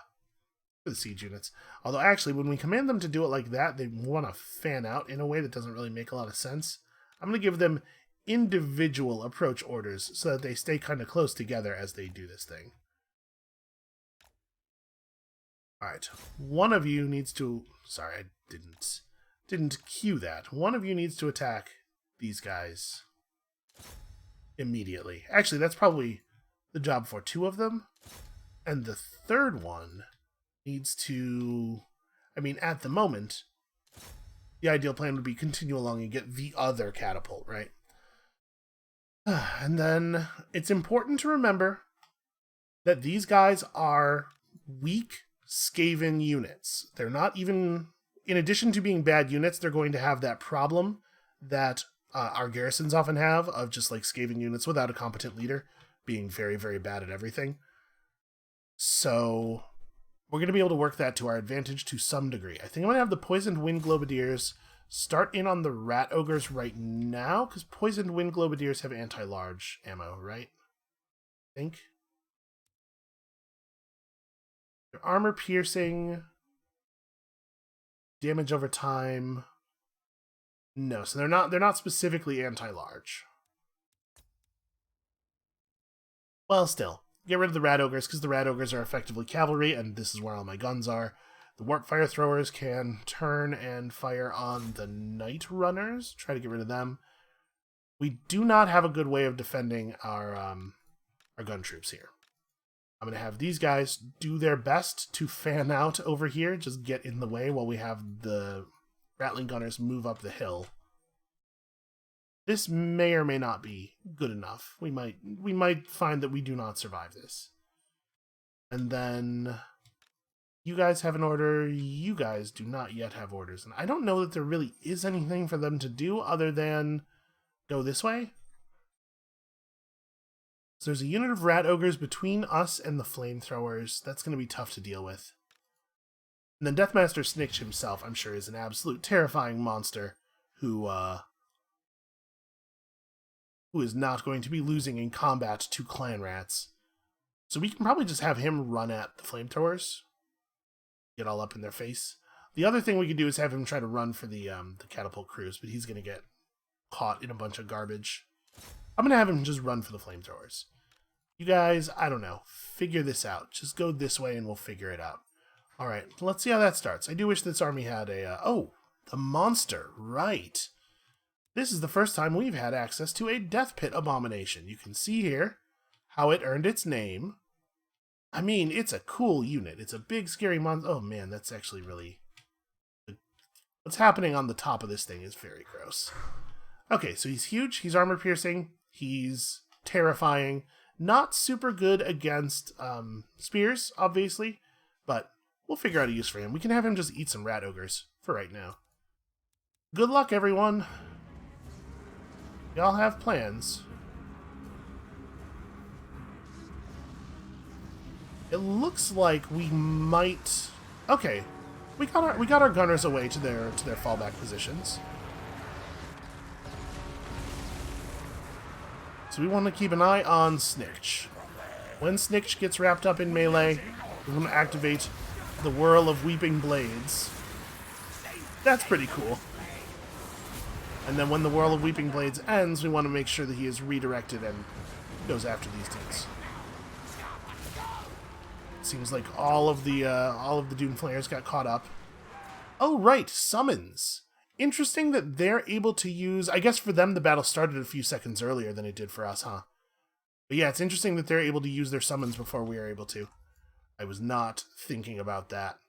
the siege units. Although actually, when we command them to do it like that, they want to fan out in a way that doesn't really make a lot of sense. I'm going to give them individual approach orders so that they stay kind of close together as they do this thing. Alright, one of you needs to... Sorry, I didn't cue that. One of you needs to attack these guys immediately. Actually, that's probably the job for two of them. And the third one needs to... I mean, at the moment, the ideal plan would be continue along and get the other catapult, right? And then it's important to remember that these guys are weak Skaven units. They're not even... In addition to being bad units, they're going to have that problem that our garrisons often have of just like Skaven units without a competent leader being very, very bad at everything. So we're going to be able to work that to our advantage to some degree. I think I'm going to have the Poisoned Wind Globadiers start in on the Rat Ogres right now, because Poisoned Wind Globadiers have anti-large ammo, right? I think. Their armor piercing... Damage over time. No, so they're not specifically anti-large. Well, still. Get rid of the Rat Ogres, because the Rat Ogres are effectively cavalry, and this is where all my guns are. The Warp Fire Throwers can turn and fire on the Night Runners. Try to get rid of them. We do not have a good way of defending our gun troops here. I'm going to have these guys do their best to fan out over here, just get in the way while we have the Ratling gunners move up the hill. This may or may not be good enough. We might find that we do not survive this. And then you guys have an order. You guys do not yet have orders. And I don't know that there really is anything for them to do other than go this way. So there's a unit of rat ogres between us and the flamethrowers. That's going to be tough to deal with. And then Deathmaster Snitch himself, I'm sure, is an absolute terrifying monster who is not going to be losing in combat to clan rats. So we can probably just have him run at the flamethrowers. Get all up in their face. The other thing we could do is have him try to run for the catapult crews, but he's going to get caught in a bunch of garbage. I'm going to have him just run for the flamethrowers. You guys, I don't know, figure this out. Just go this way and we'll figure it out. Alright, let's see how that starts. I do wish this army had a... oh, the monster, right. This is the first time we've had access to a Death Pit abomination. You can see here how it earned its name. I mean, it's a cool unit. It's a big, scary monster. Oh man, that's actually really... what's happening on the top of this thing is very gross. Okay, so he's huge, he's armor-piercing, he's terrifying, not super good against spears, obviously, but we'll figure out a use for him. We can have him just eat some rat ogres for right now. Good luck, everyone. Y'all have plans. It looks like we might... okay, we got our gunners away to their fallback positions. So we want to keep an eye on Snitch. When Snitch gets wrapped up in melee, we're going to activate the Whirl of Weeping Blades. That's pretty cool. And then when the Whirl of Weeping Blades ends, we want to make sure that he is redirected and goes after these dudes. Seems like all of the Doomflayers got caught up. Oh right, summons. Interesting that they're able to use... I guess for them the battle started a few seconds earlier than it did for us, huh? But yeah, it's interesting that they're able to use their summons before we are able to. I was not thinking about that.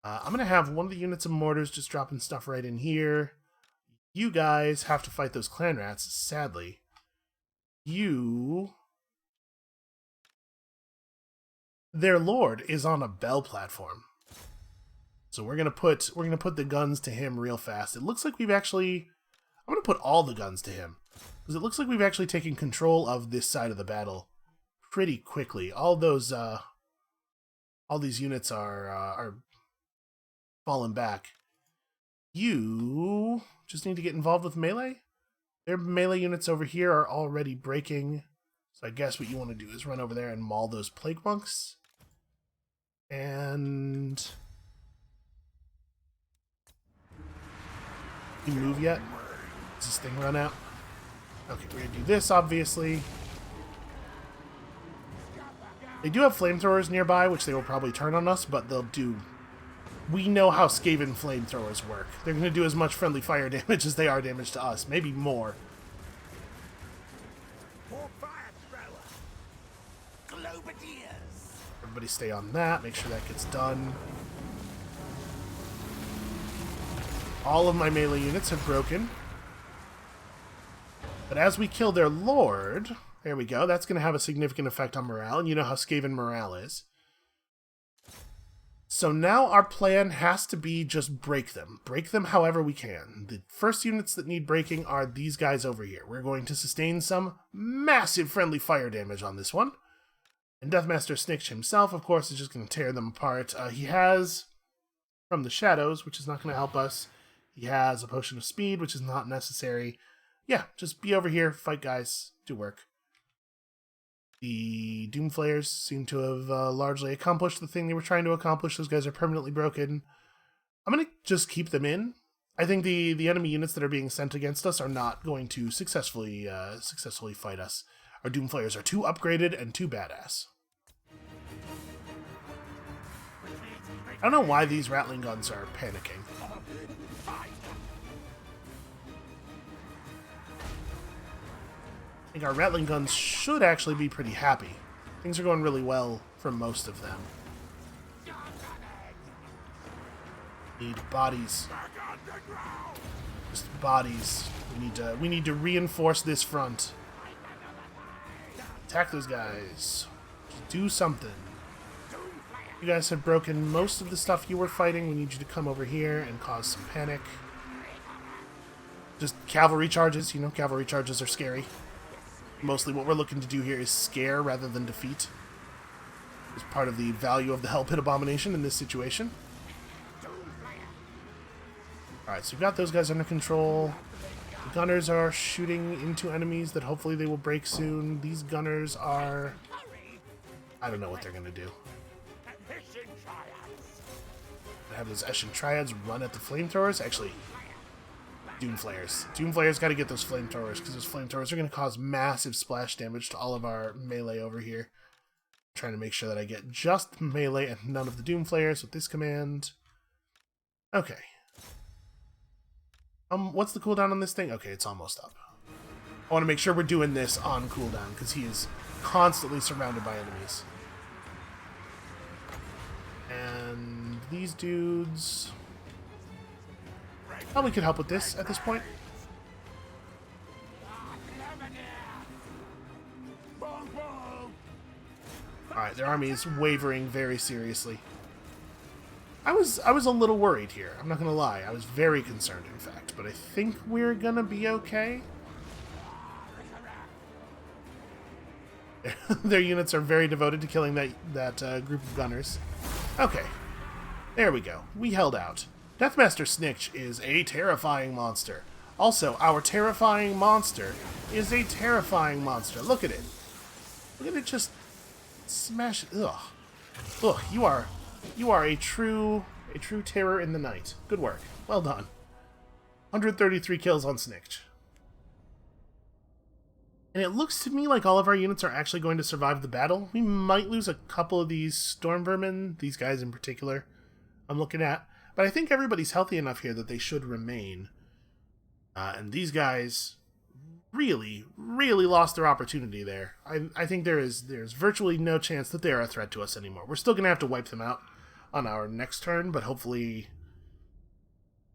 I'm going to have one of the units of mortars just dropping stuff right in here. You guys have to fight those clan rats, sadly. Their lord is on a bell platform. So we're gonna put the guns to him real fast. It looks like we've actually... I'm gonna put all the guns to him. Because it looks like we've actually taken control of this side of the battle pretty quickly. All these units are falling back. You just need to get involved with melee. Their melee units over here are already breaking. So I guess what you want to do is run over there and maul those plague monks. And... you move yet? Does this thing run out? Okay, we're gonna do this, obviously. They do have flamethrowers nearby, which they will probably turn on us, but they'll do... we know how Skaven flamethrowers work. They're gonna do as much friendly fire damage as they are damage to us. Maybe more. Everybody stay on that. Make sure that gets done. All of my melee units have broken. But as we kill their lord, there we go, that's going to have a significant effect on morale, and you know how Skaven morale is. So now our plan has to be just break them. Break them however we can. The first units that need breaking are these guys over here. We're going to sustain some massive friendly fire damage on this one. And Deathmaster Snitch himself, of course, is just going to tear them apart. He has, from the shadows, which is not going to help us. He has a potion of speed, which is not necessary. Yeah, just be over here, fight guys, do work. The Doomflayers seem to have largely accomplished the thing they were trying to accomplish. Those guys are permanently broken. I'm going to just keep them in. I think the enemy units that are being sent against us are not going to successfully fight us. Our Doomflayers are too upgraded and too badass. I don't know why these Ratling guns are panicking. think our Rattling guns should actually be pretty happy. Things are going really well for most of them. Need bodies. Just bodies. We need to reinforce this front. Attack those guys. Just do something. You guys have broken most of the stuff you were fighting. We need you to come over here and cause some panic. Just cavalry charges. You know, cavalry charges are scary. Mostly what we're looking to do here is scare rather than defeat. It's part of the value of the Hell Pit Abomination in this situation. Alright, so we've got those guys under control. The gunners are shooting into enemies that hopefully they will break soon. These gunners are... I don't know what they're going to do. I have those Eshin Triads run at the flamethrowers. Actually, Doom Flayers. Doom Flayers got to get those flamethrowers, because those flamethrowers are going to cause massive splash damage to all of our melee over here. I'm trying to make sure that I get just melee and none of the Doom Flayers with this command. Okay. What's the cooldown on this thing? Okay, it's almost up. I want to make sure we're doing this on cooldown, because he is constantly surrounded by enemies. And these dudes... probably could help with this at this point. Alright, their army is wavering very seriously. I was a little worried here. I'm not going to lie. I was very concerned, in fact. But I think we're going to be okay. Their units are very devoted to killing that group of gunners. Okay. There we go. We held out. Deathmaster Snitch is a terrifying monster. Also, our terrifying monster is a terrifying monster. Look at it. Look at it just smash. Ugh. Ugh, you are a true terror in the night. Good work. Well done. 133 kills on Snitch. And it looks to me like all of our units are actually going to survive the battle. We might lose a couple of these storm vermin, these guys in particular, I'm looking at. But I think everybody's healthy enough here that they should remain. And these guys really, really lost their opportunity there. I think there's virtually no chance that they're a threat to us anymore. We're still going to have to wipe them out on our next turn, but hopefully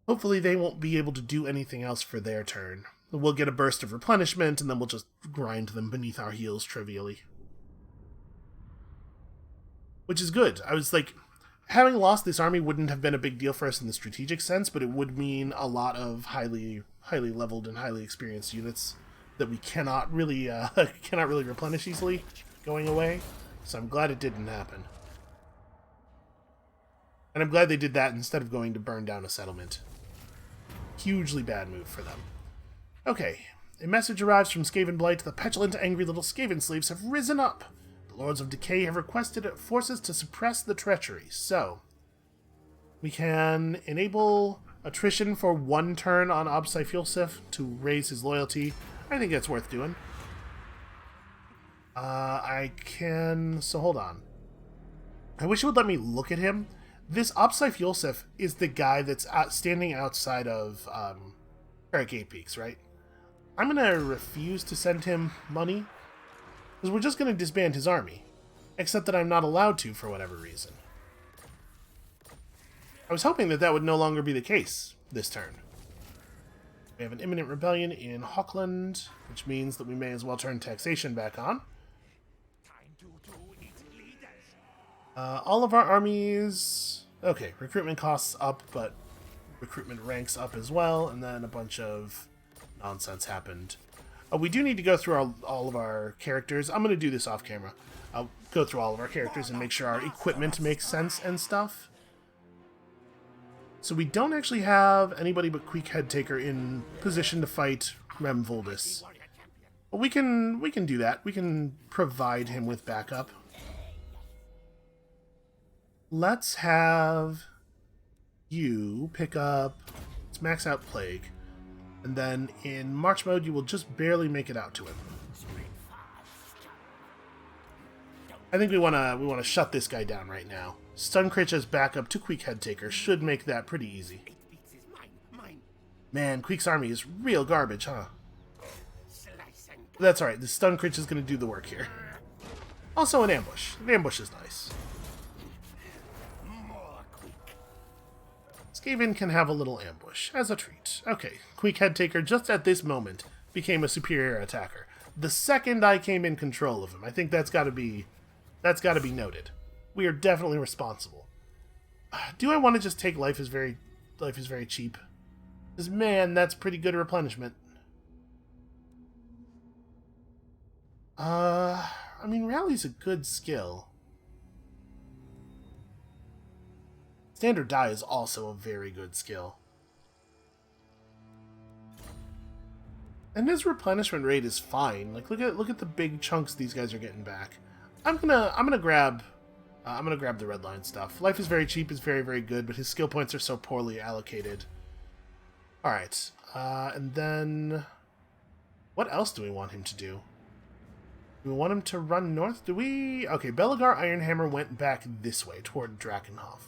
they won't be able to do anything else for their turn. We'll get a burst of replenishment, and then we'll just grind them beneath our heels trivially. Which is good. I was like, having lost this army wouldn't have been a big deal for us in the strategic sense, but it would mean a lot of highly leveled and highly experienced units that we cannot really replenish easily going away. So I'm glad it didn't happen. And I'm glad they did that instead of going to burn down a settlement. Hugely bad move for them. Okay, a message arrives from Skaven Blight. The petulant, angry little Skaven slaves have risen up. The Lords of Decay have requested forces to suppress the treachery. So, we can enable attrition for 1 turn on Ob-Sifilsif to raise his loyalty. I think that's worth doing. So hold on. I wish it would let me look at him. This Ob-Sifilsif is the guy that's standing outside of Gate Peaks, right? I'm going to refuse to send him money, because we're just going to disband his army. Except that I'm not allowed to for whatever reason. I was hoping that would no longer be the case this turn. We have an imminent rebellion in Hawkland, which means that we may as well turn taxation back on. All of our armies... Okay, recruitment costs up, but recruitment ranks up as well, and then a bunch of nonsense happened. We do need to go through all of our characters. I'm going to do this off camera. I'll go through all of our characters and make sure our equipment makes sense and stuff. So we don't actually have anybody but Queek Headtaker in position to fight Rem Voldis. But we can do that. We can provide him with backup. Let's have you pick up... Let's max out Plague. And then in March mode, you will just barely make it out to him. I think we want to shut this guy down right now. Stun Critch's backup to Queek Headtaker should make that pretty easy. Man, Queek's army is real garbage, huh? That's alright, the stun crit is going to do the work here. Also an ambush. An ambush is nice. Skaven can have a little ambush, as a treat. Okay, Queek Headtaker just at this moment became a superior attacker. The second I came in control of him, I think that's got to be noted. We are definitely responsible. Do I want to just take life is very cheap? Because man, that's pretty good replenishment. I mean, Rally's a good skill. Standard Die is also a very good skill. And his replenishment rate is fine. Like, look at the big chunks these guys are getting back. I'm gonna grab the red line stuff. Life is very cheap, is very, very good, but his skill points are so poorly allocated. Alright, and then what else do we want him to do? Do we want him to run north? Do we? Okay, Belagar Ironhammer went back this way, toward Drakenhof.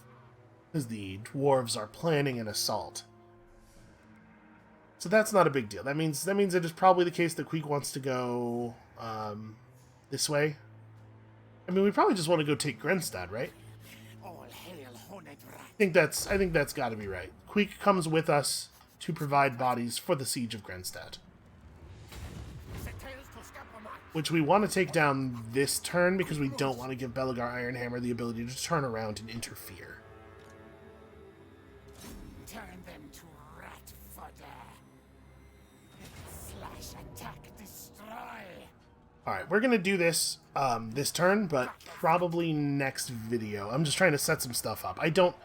Because the dwarves are planning an assault. So that's not a big deal. That means it is probably the case that Queek wants to go this way. I mean, we probably just want to go take Grenstad, right? I think that's got to be right. Queek comes with us to provide bodies for the siege of Grenstad, which we want to take down this turn because we don't want to give Belagar Ironhammer the ability to turn around and interfere. Turn them to rat fodder. Slash, attack, destroy. Alright, we're going to do this this turn, but probably next video. I'm just trying to set some stuff up. I don't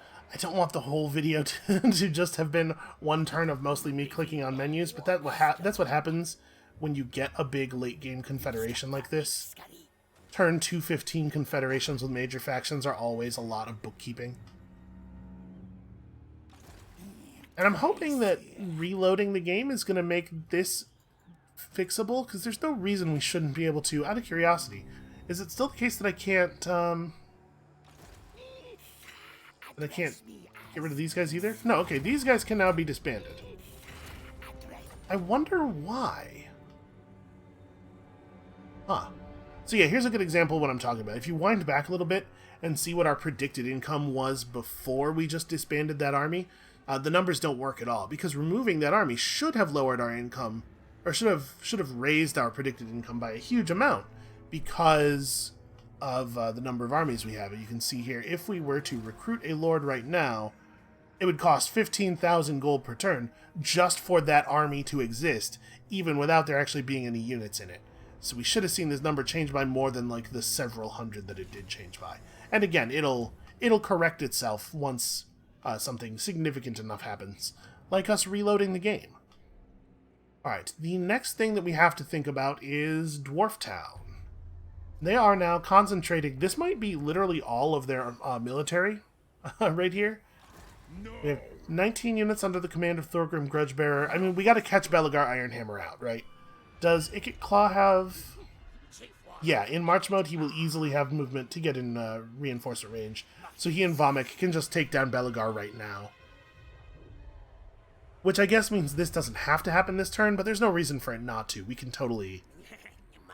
want the whole video to just have been one turn of mostly me clicking on menus, but that's what happens when you get a big late-game confederation like this. Turn 215 confederations with major factions are always a lot of bookkeeping. And I'm hoping that reloading the game is going to make this fixable, because there's no reason we shouldn't be able to. Out of curiosity, is it still the case that I can't get rid of these guys either? No, okay, these guys can now be disbanded. I wonder why. Huh. So yeah, here's a good example of what I'm talking about. If you wind back a little bit and see what our predicted income was before we just disbanded that army, the numbers don't work at all, because removing that army should have lowered our income, or should have raised our predicted income by a huge amount because of the number of armies we have. And you can see here, if we were to recruit a lord right now, it would cost 15,000 gold per turn just for that army to exist, even without there actually being any units in it. So we should have seen this number change by more than like the several hundred that it did change by. And again, it'll correct itself once something significant enough happens, like us reloading the game. Alright, the next thing that we have to think about is Dwarf Town. They are now concentrating. This might be literally all of their military right here. We have 19 units under the command of Thorgrim Grudgebearer. I mean, we got to catch Belagar Ironhammer out, right? Does Ikit Claw have... Yeah, in March mode, he will easily have movement to get in reinforcement range. So he and Vomik can just take down Belagar right now. Which I guess means this doesn't have to happen this turn, but there's no reason for it not to. We can totally...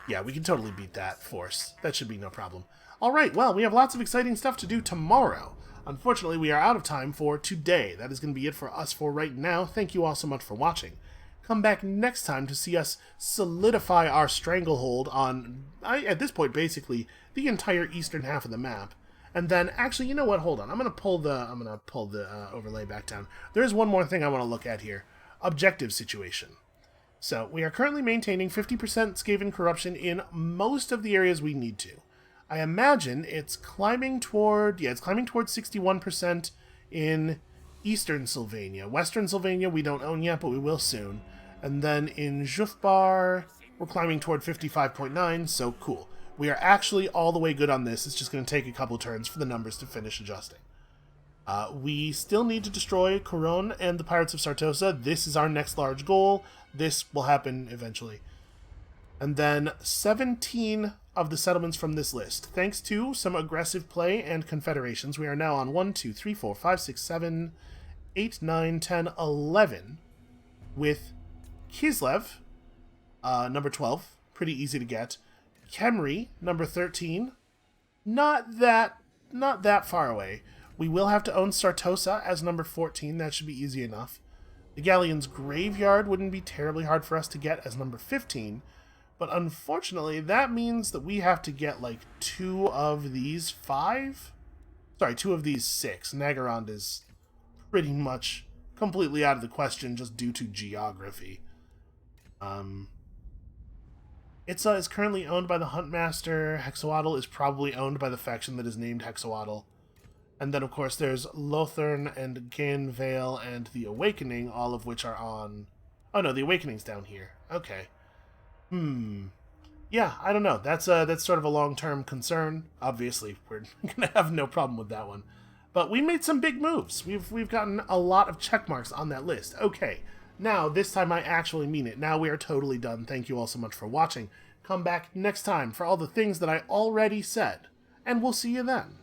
Yeah, we can totally beat that force. That should be no problem. Alright, well, we have lots of exciting stuff to do tomorrow. Unfortunately, we are out of time for today. That is going to be it for us for right now. Thank you all so much for watching. Come back next time to see us solidify our stranglehold on, at this point, basically, the entire eastern half of the map. And then, actually, you know what? Hold on. I'm gonna pull the overlay back down. There is one more thing I want to look at here. Objective situation. So, we are currently maintaining 50% Skaven corruption in most of the areas we need to. I imagine it's climbing toward, it's climbing towards 61% in Eastern Sylvania. Western Sylvania we don't own yet, but we will soon. And then in Jufbar, we're climbing toward 55.9, so cool. We are actually all the way good on this. It's just going to take a couple turns for the numbers to finish adjusting. We still need to destroy Coron and the Pirates of Sartosa. This is our next large goal. This will happen eventually. And then 17 of the settlements from this list. Thanks to some aggressive play and confederations, we are now on 1, 2, 3, 4, 5, 6, 7, 8, 9, 10, 11, with Kislev, number 12, pretty easy to get. Khemri, number 13, not that far away. We will have to own Sartosa as number 14. That should be easy enough. The Galleon's Graveyard wouldn't be terribly hard for us to get as number 15. But unfortunately, that means that we have to get like 2 of these 5? Sorry, 2 of these 6. Nagarond is pretty much completely out of the question just due to geography. Itza is currently owned by the Huntmaster. Hexawaddle is probably owned by the faction that is named Hexawaddle. And then, of course, there's Lothern and Ganvale and the Awakening, all of which are on... Oh, no, the Awakening's down here. Okay. Yeah, I don't know. That's sort of a long-term concern. Obviously, we're going to have no problem with that one. But we made some big moves. We've gotten a lot of check marks on that list. Okay. Now, this time I actually mean it. Now we are totally done. Thank you all so much for watching. Come back next time for all the things that I already said. And we'll see you then.